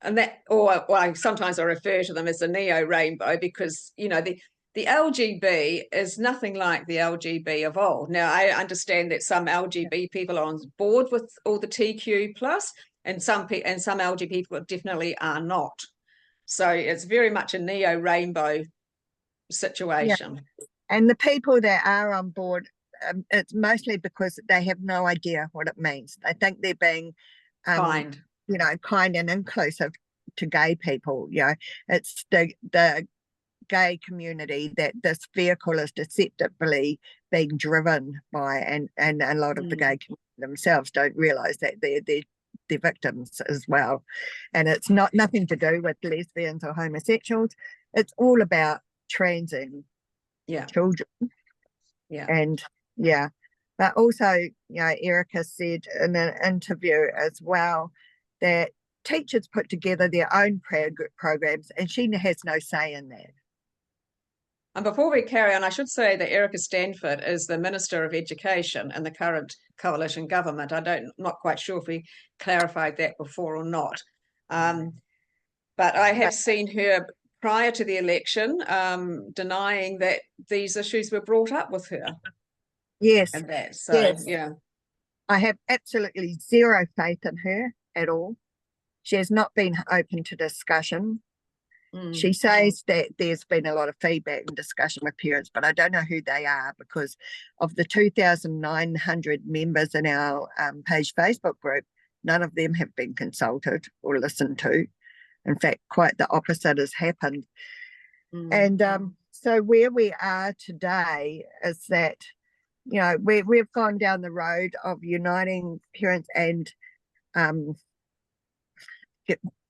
and that, or sometimes I refer to them as the neo rainbow, because the LGB is nothing like the LGB of old. Now, I understand that some LGB people are on board with all the TQ plus, and some LGB people definitely are not. So it's very much a neo rainbow situation. Yeah. And the people that are on board, it's mostly because they have no idea what it means. They think they're being kind and inclusive to gay people. It's the gay community that this vehicle is deceptively being driven by, and a lot of the gay community themselves don't realise that they're victims as well. And it's nothing to do with lesbians or homosexuals. It's all about transing children. But also, Erica said in an interview as well that teachers put together their own programs, and she has no say in that. And before we carry on, I should say that Erica Stanford is the Minister of Education in the current coalition government. I'm not quite sure if we clarified that before or not. But I have seen her prior to the election, denying that these issues were brought up with her Yes, and that. So, yes. yeah. I have absolutely zero faith in her at all. She has not been open to discussion. She says that there's been a lot of feedback and discussion with parents, but I don't know who they are, because of the 2,900 members in our page Facebook group, none of them have been consulted or listened to. In fact, quite the opposite has happened. And so where we are today is that, you know, we've gone down the road of uniting parents and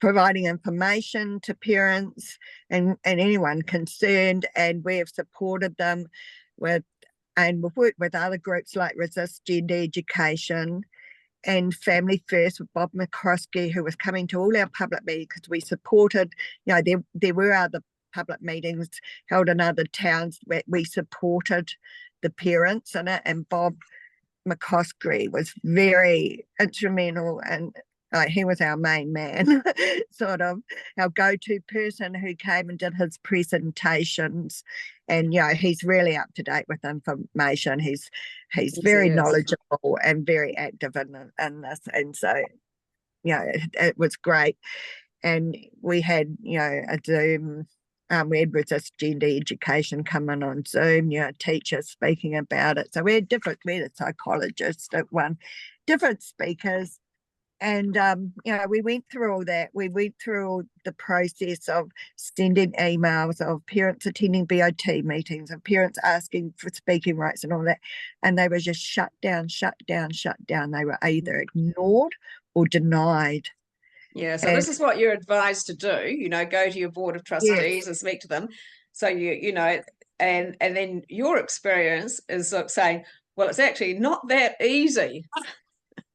providing information to parents and anyone concerned, and we have supported them with, and we've worked with other groups like Resist Gender Education and Family First with Bob McCroskey, who was coming to all our public meetings, because we supported, you know, there were other public meetings held in other towns where we supported the parents in it, and Bob McCoskey was very instrumental, and he was our main man, sort of our go-to person who came and did his presentations. And you know, he's really up to date with information. He's very knowledgeable and very active in this, and so you know, it was great. And we had, you know, a Zoom. We had Resist Gender Education coming on Zoom, you know, teachers speaking about it. So we had a psychologist at one, different speakers. And, you know, we went through all that. We went through all the process of sending emails, of parents attending BOT meetings, of parents asking for speaking rights and all that. And they were just shut down. They were either ignored or denied. Yeah, so this is what you're advised to do, you know, go to your board of trustees and speak to them. So you know, and then your experience is like saying, well, it's actually not that easy.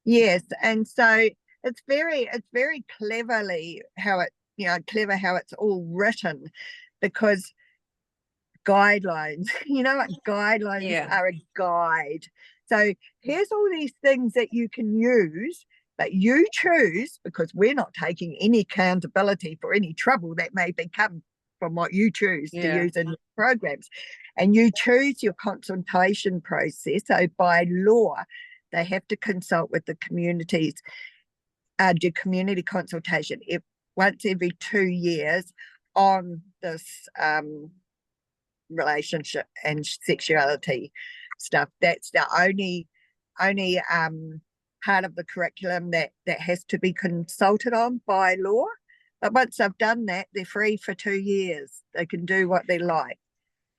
Yes, and so it's very cleverly how it, you know, clever how it's all written, because guidelines, you know, what guidelines are a guide. So here's all these things that you can use, but you choose, because we're not taking any accountability for any trouble that may become from what you choose to use in your programs. And you choose your consultation process. So by law, they have to consult with the communities, do community consultation once every 2 years on this relationship and sexuality stuff. That's the only part of the curriculum that has to be consulted on by law. But once they've done that, they're free for 2 years. They can do what they like.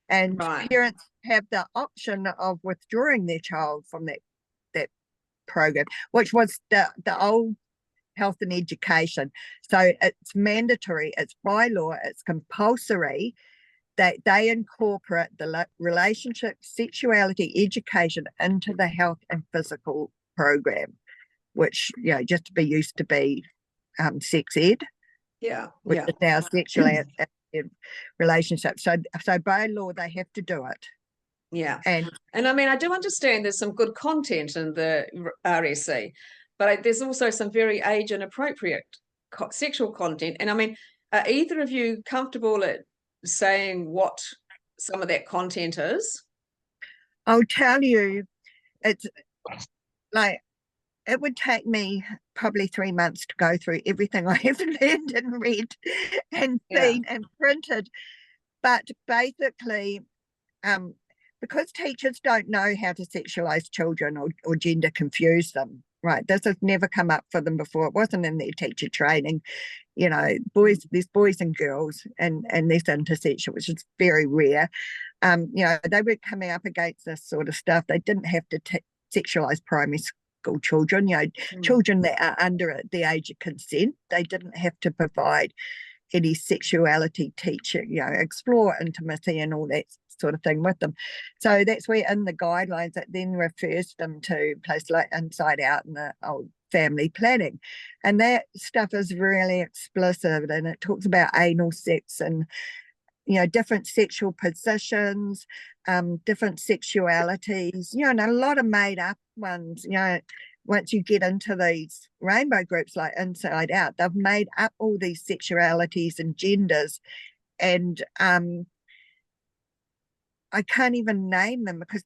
And parents have the option of withdrawing their child from that program, which was the old health and education. So it's mandatory, it's by law, it's compulsory that they incorporate the relationship sexuality education into the health and physical program, which, you know, used to be sex ed, which is now sexual relationship. So by law they have to do it. And I mean, I do understand there's some good content in the RSC, but there's also some very age inappropriate sexual content. And I mean, are either of you comfortable at saying what some of that content is? I'll tell you, it's like, it would take me probably 3 months to go through everything I have learned and read and seen and printed. But basically, because teachers don't know how to sexualize children or gender confuse them, right? This has never come up for them before. It wasn't in their teacher training. You know, there's boys and girls, and there's intersexual, which is very rare. You know, they were coming up against this sort of stuff. They didn't have to sexualize primary school children, you know, children that are under the age of consent. They didn't have to provide any sexuality teaching, you know, explore intimacy and all that sort of thing with them. So that's where in the guidelines it then refers them to places like Inside Out and the old family planning. And that stuff is really explicit, and it talks about anal sex and, you know, different sexual positions, different sexualities, you know, and a lot of made up ones, you know. Once you get into these rainbow groups like Inside Out, they've made up all these sexualities and genders and I can't even name them because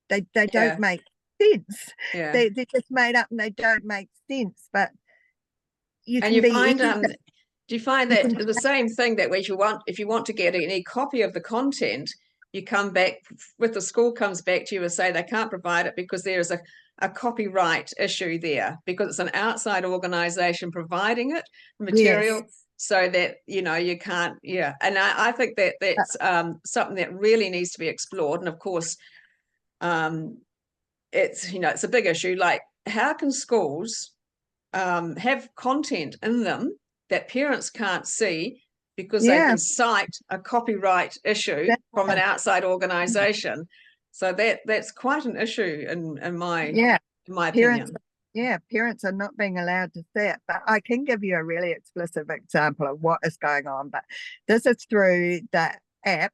they Yeah. don't make sense. Yeah. They're just made up and they don't make sense. But you And can you be find anything. do you find You that can, the same thing that if you want to get any copy of the content, you come back with the school comes back to you and say they can't provide it because there is a copyright issue there because it's an outside organization providing it material. yes. So that you can't, yeah. And I think that that's something that really needs to be explored. And of course, it's a big issue. Like, how can schools have content in them that parents can't see because they Yeah. can cite a copyright issue That, from an outside organization? So that's quite an issue in my parents, opinion. parents are not being allowed to see it. But I can give you a really explicit example of what is going on. But this is through the app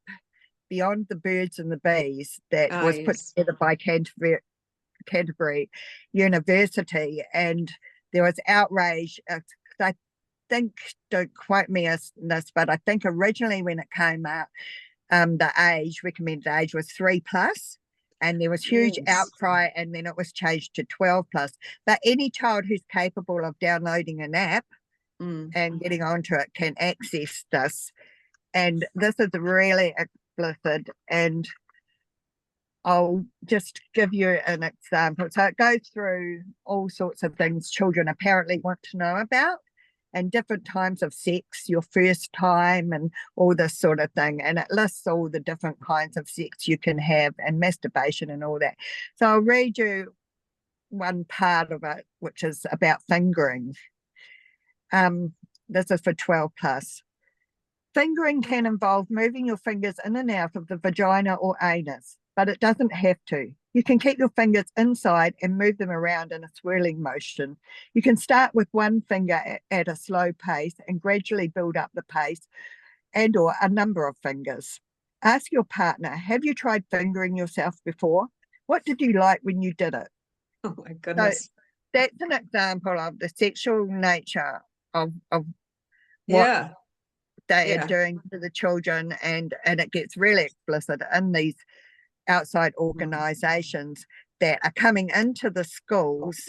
Beyond the Birds and the Bees that was put Yes. together by Canterbury University, and there was outrage. I think, don't quote me as this, but I think originally when it came out, the recommended age was 3+, and there was huge outcry, and then it was changed to 12+. But any child who's capable of downloading an app and getting onto it can access this. And this is really explicit, and I'll just give you an example. So it goes through all sorts of things children apparently want to know about, and different times of sex, your first time, and all this sort of thing. And it lists all the different kinds of sex you can have, and masturbation and all that. So I'll read you one part of it, which is about fingering. This is for 12+. Fingering can involve moving your fingers in and out of the vagina or anus, but it doesn't have to. You can keep your fingers inside and move them around in a swirling motion. You can start with one finger at a slow pace and gradually build up the pace and/or a number of fingers. Ask your partner, have you tried fingering yourself before? What did you like when you did it? Oh my goodness. So that's an example of the sexual nature of what they are doing to the children, and it gets really explicit in these outside organizations that are coming into the schools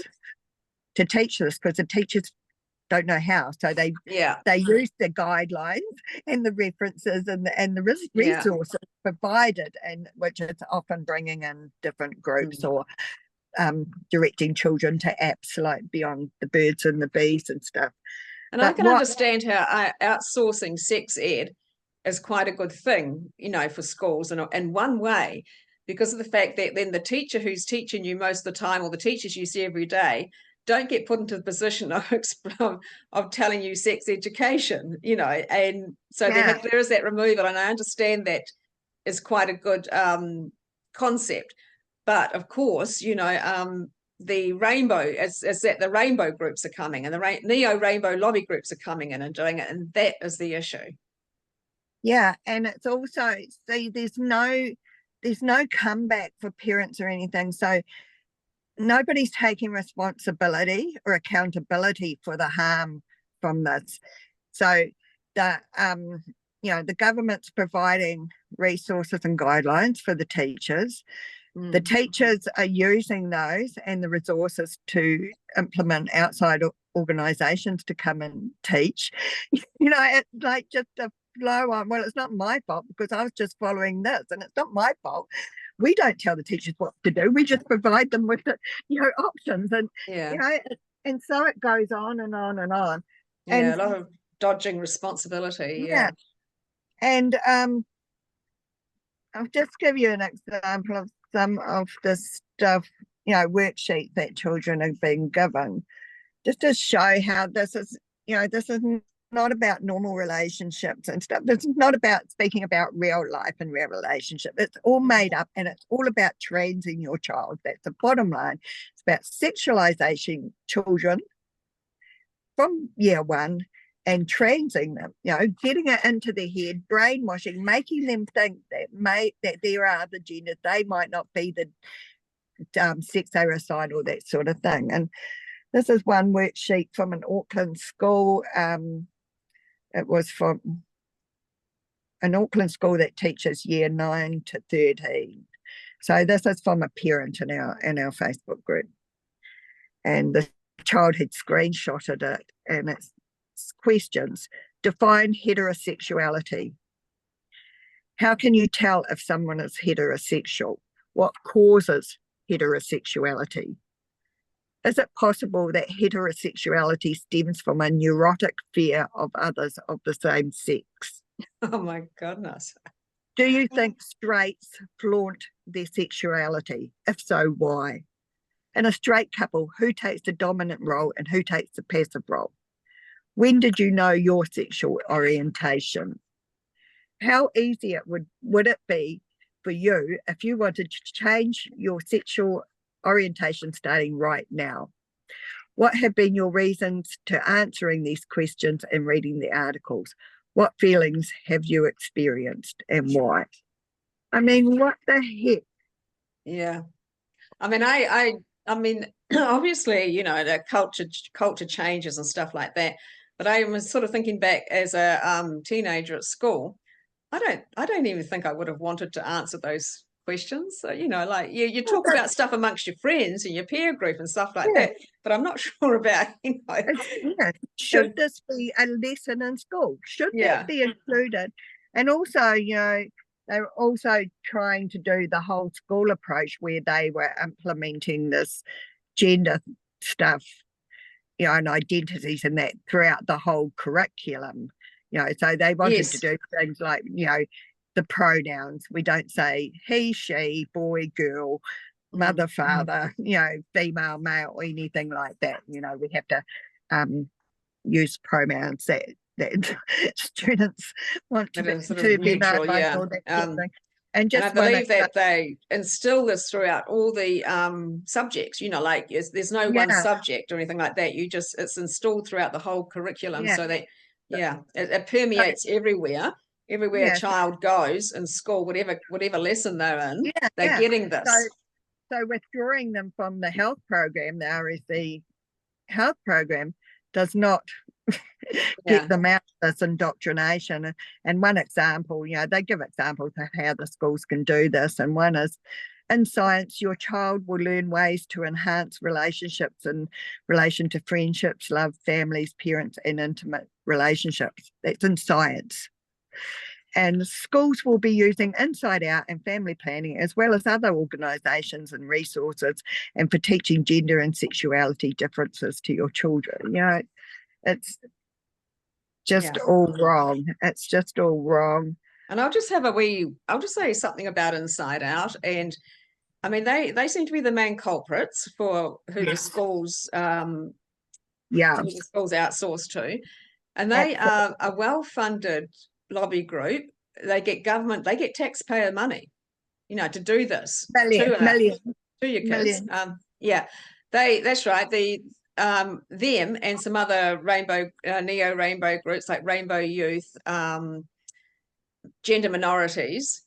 to teach this, because the teachers don't know how. So they use the guidelines and the references and the resources provided, and which is often bringing in different groups or directing children to apps like Beyond the Birds and the Bees and stuff. And I can understand how outsourcing sex ed is quite a good thing, for schools, and in one way, because of the fact that then the teacher who's teaching you most of the time, or the teachers you see every day, don't get put into the position of telling you sex education, and so there is that removal, and I understand that is quite a good concept. But of course, the rainbow, is that the rainbow groups are coming, and the neo-rainbow lobby groups are coming in and doing it, and that is the issue. Yeah, and it's also, see, there's no comeback for parents or anything, so nobody's taking responsibility or accountability for the harm from this. So the government's providing resources and guidelines for the teachers. The teachers are using those and the resources to implement outside organizations to come and teach. It's like just a flow on. Well, it's not my fault because I was just following this, and it's not my fault. We don't tell the teachers what to do. We just provide them with the, options, and and so it goes on and on and on. And a lot of dodging responsibility. Yeah. And I'll just give you an example of some of the stuff, worksheet that children are being given, just to show how this is, this is not about normal relationships and stuff. This is not about speaking about real life and real relationship. It's all made up, and it's all about transing your child. That's the bottom line. It's about sexualizing children from year one and transing them, getting it into their head, brainwashing, making them think that there are other genders. They might not be the sex they recite or that sort of thing. And this is one worksheet from an Auckland school. It was from an Auckland school that teaches year 9 to 13. So this is from a parent in our Facebook group. And the child had screenshotted it, and it's questions. Define heterosexuality. How can you tell if someone is heterosexual? What causes heterosexuality? Is it possible that heterosexuality stems from a neurotic fear of others of the same sex? Oh my goodness. Do you think straights flaunt their sexuality? If so, why? In a straight couple, who takes the dominant role and who takes the passive role? When did you know your sexual orientation? How easy would it be for you if you wanted to change your sexual orientation starting right now? What have been your reasons to answering these questions and reading the articles? What feelings have you experienced and why? I mean, what the heck? Yeah. I mean, I mean, obviously, you know, the culture changes and stuff like that. But I was sort of thinking back as a teenager at school. I don't even think I would have wanted to answer those questions. So, you know, like you talk about stuff amongst your friends and your peer group and stuff like that. But I'm not sure about, you know. Should this be a lesson in school? Should that be included? And also, you know, they were also trying to do the whole school approach where they were implementing this gender stuff, you know, and identities and that throughout the whole curriculum. You know, so they wanted to do things like, you know, the pronouns. We don't say he, she, boy, girl, mother, father, you know, female, male, or anything like that. You know, we have to use pronouns that students want to be known by. And I believe that they instill this throughout all the subjects, you know, like there's no one subject or anything like that. It's installed throughout the whole curriculum so that, it permeates everywhere a child goes in school, whatever lesson they're in, they're getting this. So withdrawing them from the health program, the RSC health program, does not get them out of this indoctrination. And one example, you know, they give examples of how the schools can do this. And one is, in science, your child will learn ways to enhance relationships in relation to friendships, love, families, parents, and intimate relationships. That's in science. And schools will be using Inside Out and family planning, as well as other organisations and resources, and for teaching gender and sexuality differences to your children. You know, it's just all wrong. It's just all wrong. And I'll just say something about Inside Out. And I mean, they seem to be the main culprits for who the schools outsource to. And they are a well-funded lobby group. They get taxpayer money, you know, to do this. Million. To your kids. That's right. Them and some other neo-rainbow groups like Rainbow Youth, gender minorities,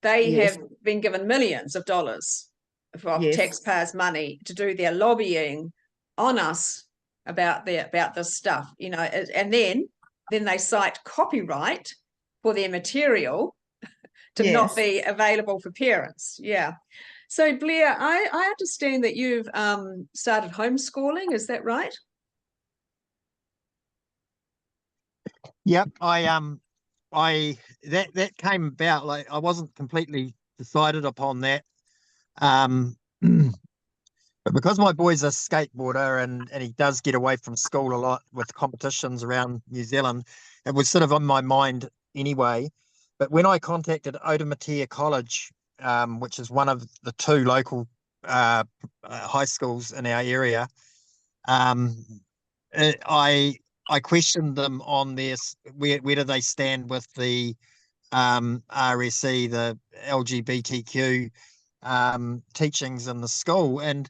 they have been given millions of dollars of taxpayers' money to do their lobbying on us about this stuff, you know, and then they cite copyright for their material to not be available for parents. So Blair, I understand that you've started homeschooling. Is that right? Yep, that came about, like, I wasn't completely decided upon that, but because my boy's a skateboarder and he does get away from school a lot with competitions around New Zealand, it was sort of on my mind anyway. But when I contacted Otamatea College, which is one of the two local high schools in our area, I questioned them on this. Where do they stand with the RSE, the LGBTQ teachings in the school? And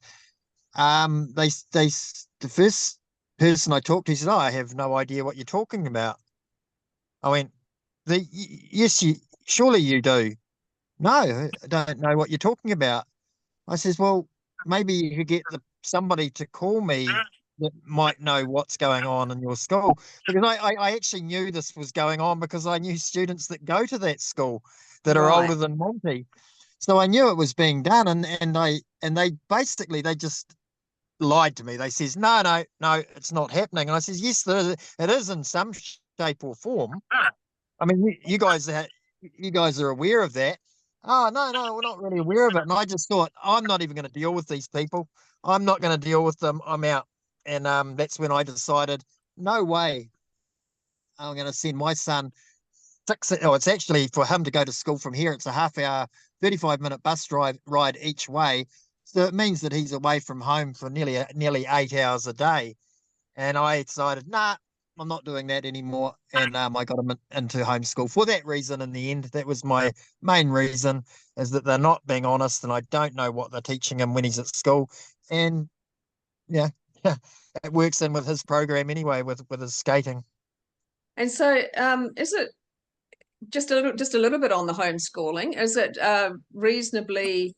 the first person I talked to said, "Oh, I have no idea what you're talking about." I went, "Yes, surely you do." "No, I don't know what you're talking about." I says, "Well, maybe you could get somebody to call me that might know what's going on in your school, because I actually knew this was going on because I knew students that go to that school that are Right. older than Monty. So I knew it was being done, and they basically they just lied to me. They says, no, it's not happening. And I says, yes, it is in some shape or form. I mean, you guys are aware of that. Oh, no, we're not really aware of it. And I just thought, I'm not even going to deal with these people. I'm not going to deal with them. I'm out. And that's when I decided, no way, I'm going to send my son it's actually for him to go to school from here. It's a half hour, 35-minute bus ride each way. So it means that he's away from home for nearly 8 hours a day. And I decided, nah, I'm not doing that anymore. And I got him into homeschool for that reason. In the end, that was my main reason, is that they're not being honest, and I don't know what they're teaching him when he's at school. And yeah, it works in with his program anyway, with his skating. And so, is it just a little bit on the homeschooling? Is it reasonably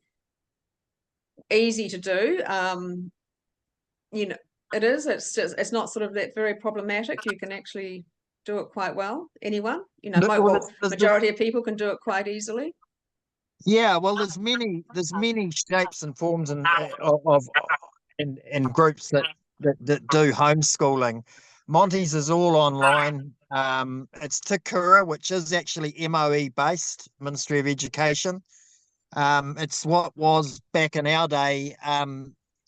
easy to do? You know, it is. It's not sort of that very problematic. You can actually do it quite well. Anyone, Well, majority of people can do it quite easily. yeah, well, there's many shapes and forms of and groups that do homeschooling. Monty's is all online. It's Te Kura, which is actually MOE based, Ministry of Education. It's what was back in our day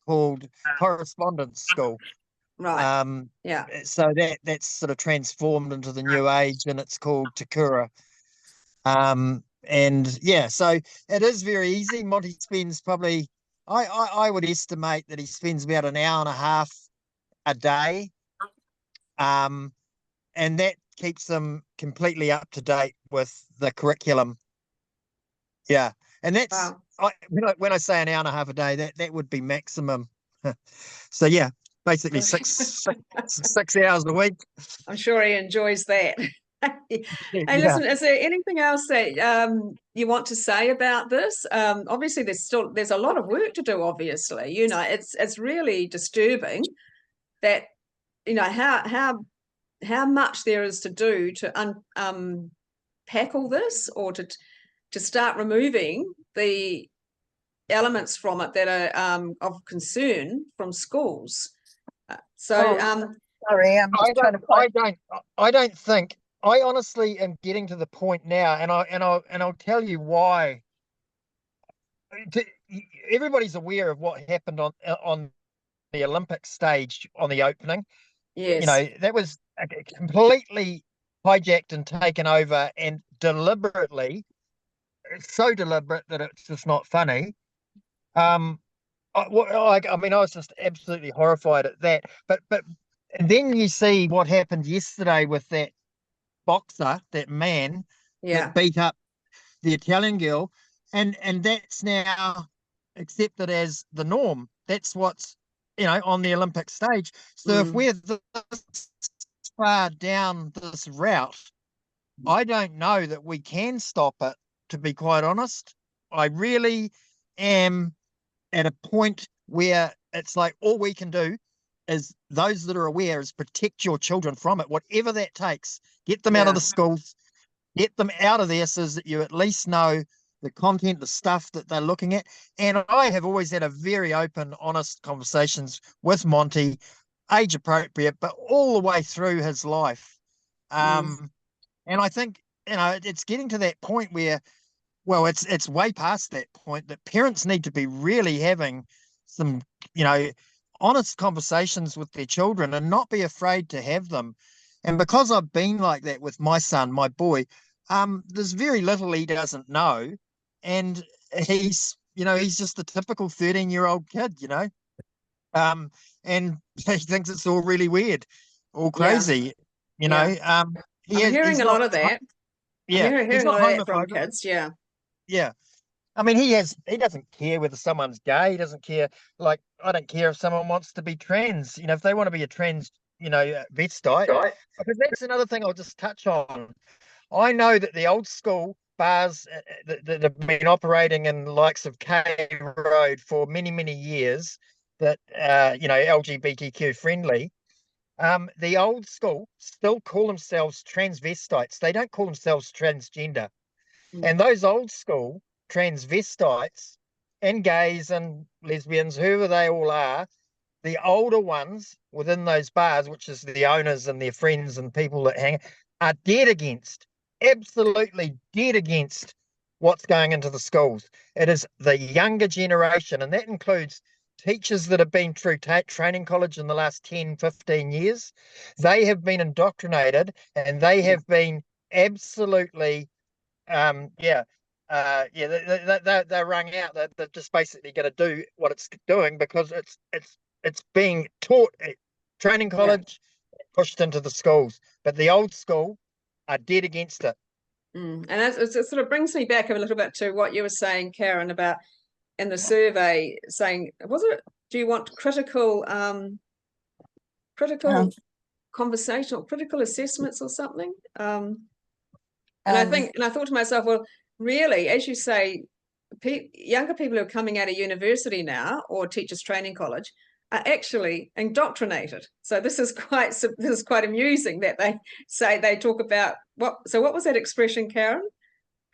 called correspondence school. Right. Yeah. So that's sort of transformed into the new age, and it's called Te Kura. And yeah, so it is very easy. Monty spends probably, I would estimate that he spends about an hour and a half a day. And that keeps him completely up to date with the curriculum. Yeah. And that's, Wow. when I say an hour and a half a day, that would be maximum. So yeah, basically six hours a week. I'm sure he enjoys that. Hey, Yeah. listen, is there anything else that you want to say about this? Obviously, there's a lot of work to do. Obviously, it's really disturbing that how much there is to do to unpack all this, or to start removing the elements from it that are of concern from schools. So, Sorry, I'm just trying to find. I don't think. I honestly am getting to the point now, and I'll tell you why. Everybody's aware of what happened on the Olympic stage on the opening. yes, That was completely hijacked and taken over, and deliberately, so deliberate that it's just not funny. I mean, I was just absolutely horrified at that. But and then you see what happened yesterday with that boxer, that man yeah, that beat up the Italian girl, and that's now accepted as the norm. That's what's on the Olympic stage. So if we're this far down this route, I don't know that we can stop it, to be quite honest. I really am at a point where it's like all we can do is, those that are aware, is protect your children from it, whatever that takes. Get them out of yeah, the schools, get them out of there, so that you at least know the content, the stuff that they're looking at. And I have always had a very open, honest conversations with Monty, age appropriate, but all the way through his life. And I think, it's getting to that point where, well, it's way past that point, that parents need to be really having some, honest conversations with their children, and not be afraid to have them. And because I've been like that with my son, my boy, there's very little he doesn't know. And he's just the typical 13-year-old kid. And he thinks it's all really weird, all yeah, crazy, yeah. I'm hearing he's a not, lot of that. I'm yeah, he's hearing a not lot of that from homophobic. kids. Yeah, Yeah. I mean, he doesn't care whether someone's gay. He doesn't care. Like, I don't care if someone wants to be trans. If they want to be a trans, vestite. right. Because that's another thing I'll just touch on. I know that the old school bars that have been operating in the likes of K Road for many, many years, that LGBTQ friendly. The old school still call themselves transvestites. They don't call themselves transgender. And those old school transvestites and gays and lesbians, whoever they all are, the older ones within those bars, which is the owners and their friends and people that hang, are dead against, absolutely dead against what's going into the schools. It is the younger generation, and that includes teachers that have been through training college in the last 10, 15 years. They have been indoctrinated and they have been absolutely, they're rung out. They're just basically going to do what it's doing because it's being taught at training college, pushed into the schools. But the old school are dead against it. And it sort of brings me back a little bit to what you were saying, Karen, about in the survey saying, do you want critical conversational, critical assessments or something? And I thought to myself, well, really, as you say, younger people who are coming out of university now or teachers training college are actually indoctrinated. So this is quite amusing that they talk about what was that expression, Karen?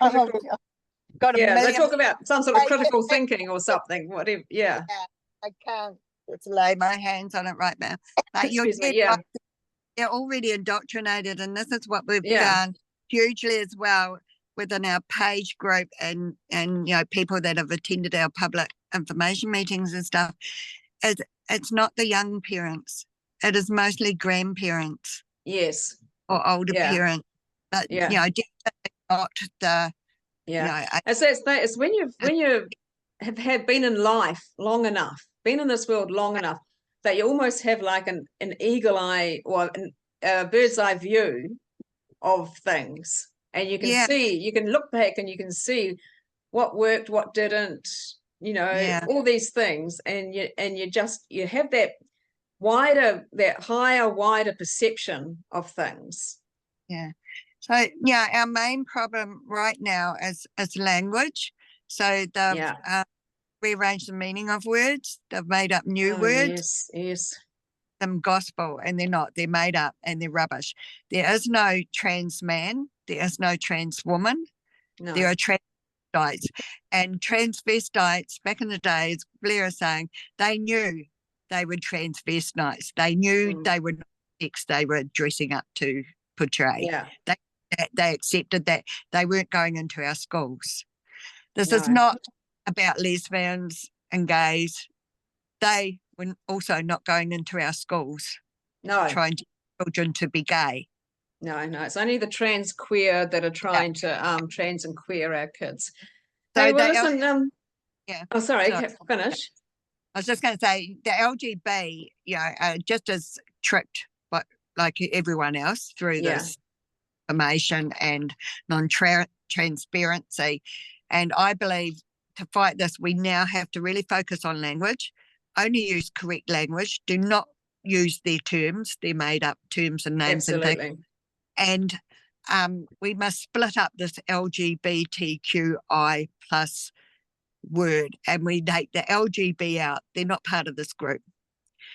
Critical, they talk about some sort of critical thinking or something, whatever. Yeah. I can't just lay my hands on it right now. But Excuse me, yeah. They're already indoctrinated, and this is what we've done hugely as well within our page group and people that have attended our public information meetings and stuff. It's not the young parents. It is mostly grandparents. Yes. Or older parents. But definitely not the it's when you have been in life long enough, been in this world long enough, that you almost have like an eagle eye or a bird's eye view of things, and you can see, you can look back and you can see what worked, what didn't, all these things, and you have that wider perception of things. Yeah. So our main problem right now is language. So they've rearranged the meaning of words. They've made up new words. Yes. Them gospel, and they're not. They're made up and they're rubbish. There is no trans man. There is no trans woman. No. There are transvestites. And transvestites, back in the days, Blair is saying, they knew they were transvestites. They knew they were not sex they were dressing up to portray. Yeah. They accepted that. They weren't going into our schools. This is not about lesbians and gays. They were also not going into our schools. No. Trying to get children to be gay. No. It's only the trans queer that are trying to trans and queer our kids. So listen, Oh, sorry, finish. I was just going to say the LGB, are just as tricked like everyone else through this information and non-transparency. And I believe to fight this, we now have to really focus on language, only use correct language, do not use their terms, their made up terms and names. Absolutely. And we must split up this LGBTQI plus word, and we take the LGB out. They're not part of this group.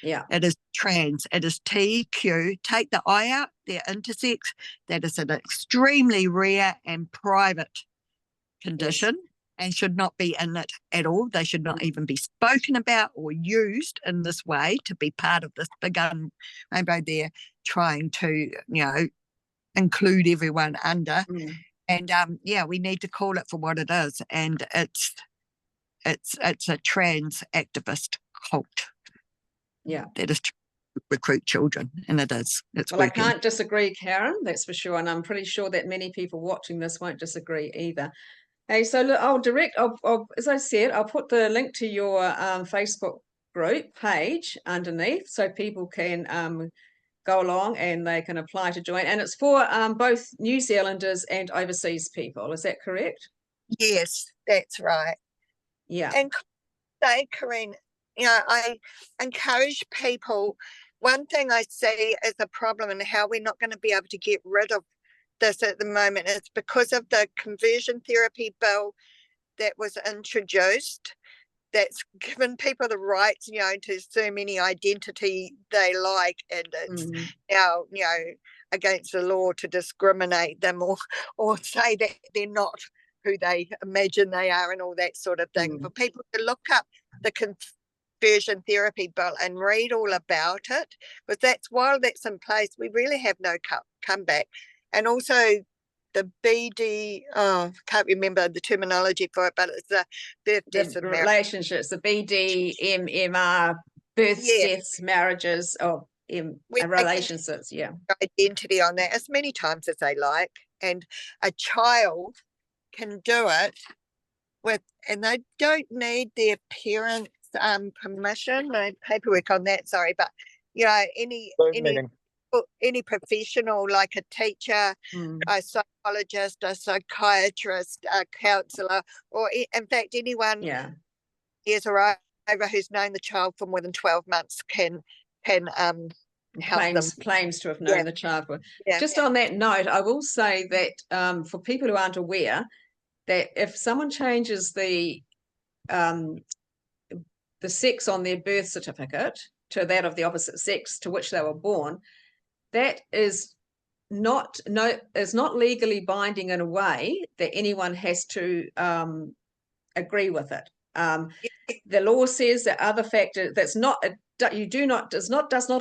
Yeah. It is trans. It is TQ. Take the I out. They're intersex. That is an extremely rare and private condition and should not be in it at all. They should not even be spoken about or used in this way to be part of this big rainbow they're trying to, include everyone under. And we need to call it for what it is. And it's a trans activist cult. Yeah. That is to recruit children, and it is. It's working. I can't disagree, Karen, that's for sure. And I'm pretty sure that many people watching this won't disagree either. Hey, so look, as I said, I'll put the link to your Facebook group page underneath so people can go along and they can apply to join. And it's for both New Zealanders and overseas people. Is that correct? Yes, that's right. Yeah. And say, Corinne, I encourage people. One thing I see as a problem and how we're not going to be able to get rid of this at the moment is because of the conversion therapy bill that was introduced. that's given people the rights, to assume any identity they like, and it's now, against the law to discriminate them or say that they're not who they imagine they are and all that sort of thing. For people to look up the conversion therapy bill and read all about it, because while that's in place, we really have no comeback. And also the BD, I can't remember the terminology for it, but it's the birth, deaths, and marriage. Relationships, the BDMMR, births, deaths, marriages, or relationships, identity on that as many times as they like, and a child can do it and they don't need their parents' permission. No paperwork on that, sorry, but any professional, like a teacher, a psychologist, a psychiatrist, a counsellor, or in fact anyone years or over who's known the child for more than 12 months can help claims to have known the child. Just on that note, I will say that for people who aren't aware, that if someone changes the sex on their birth certificate to that of the opposite sex to which they were born, that is not legally binding in a way that anyone has to agree with it. The law says that other factor does not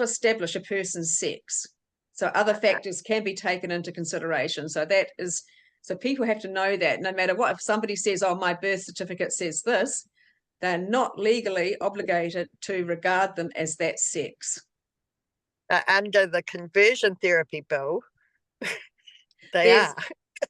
establish a person's sex. So other factors can be taken into consideration. So people have to know that no matter what, if somebody says, "Oh, my birth certificate says this," they're not legally obligated to regard them as that sex. Under the conversion therapy bill, they're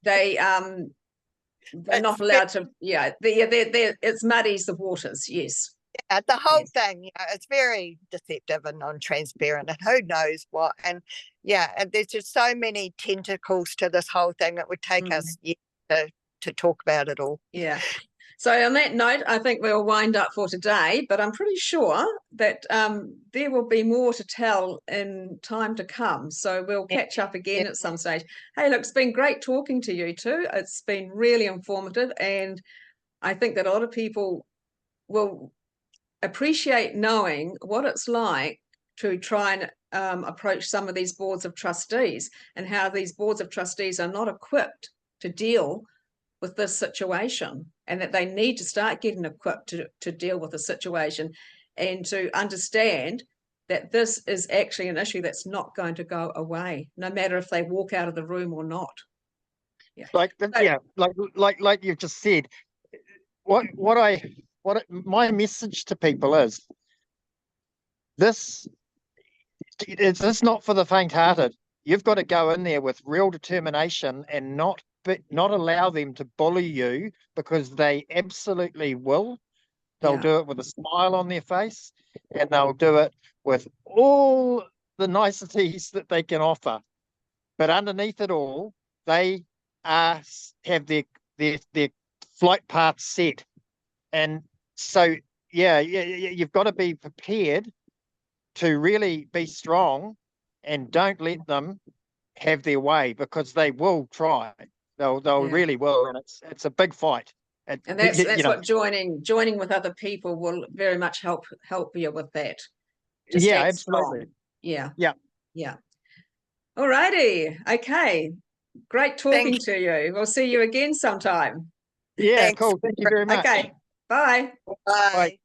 not allowed to. It muddies the waters. Yes. The whole thing, it's very deceptive and non-transparent, and who knows what. And and there's just so many tentacles to this whole thing. It would take us years to talk about it all. Yeah. So on that note, I think we'll wind up for today, but I'm pretty sure that there will be more to tell in time to come. So we'll catch up again at some stage. Hey, look, it's been great talking to you too. It's been really informative, and I think that a lot of people will appreciate knowing what it's like to try and approach some of these boards of trustees, and how these boards of trustees are not equipped to deal with this situation, and that they need to start getting equipped to deal with the situation, and to understand that this is actually an issue that's not going to go away, no matter if they walk out of the room or not. Like you've just said, my message to people is this: it's not for the faint-hearted. You've got to go in there with real determination and not allow them to bully you, because they absolutely will. They'll do it with a smile on their face, and they'll do it with all the niceties that they can offer. But underneath it all, they have their flight path set. And so, you've got to be prepared to really be strong, and don't let them have their way, because they will try. They'll really will, and it's a big fight. And that's what joining with other people will very much help you with that. Just absolutely. Strong. Yeah. All righty. Okay. Great talking to you. We'll see you again sometime. Yeah, thanks. Cool. Thank you very much. Okay. Bye. Bye.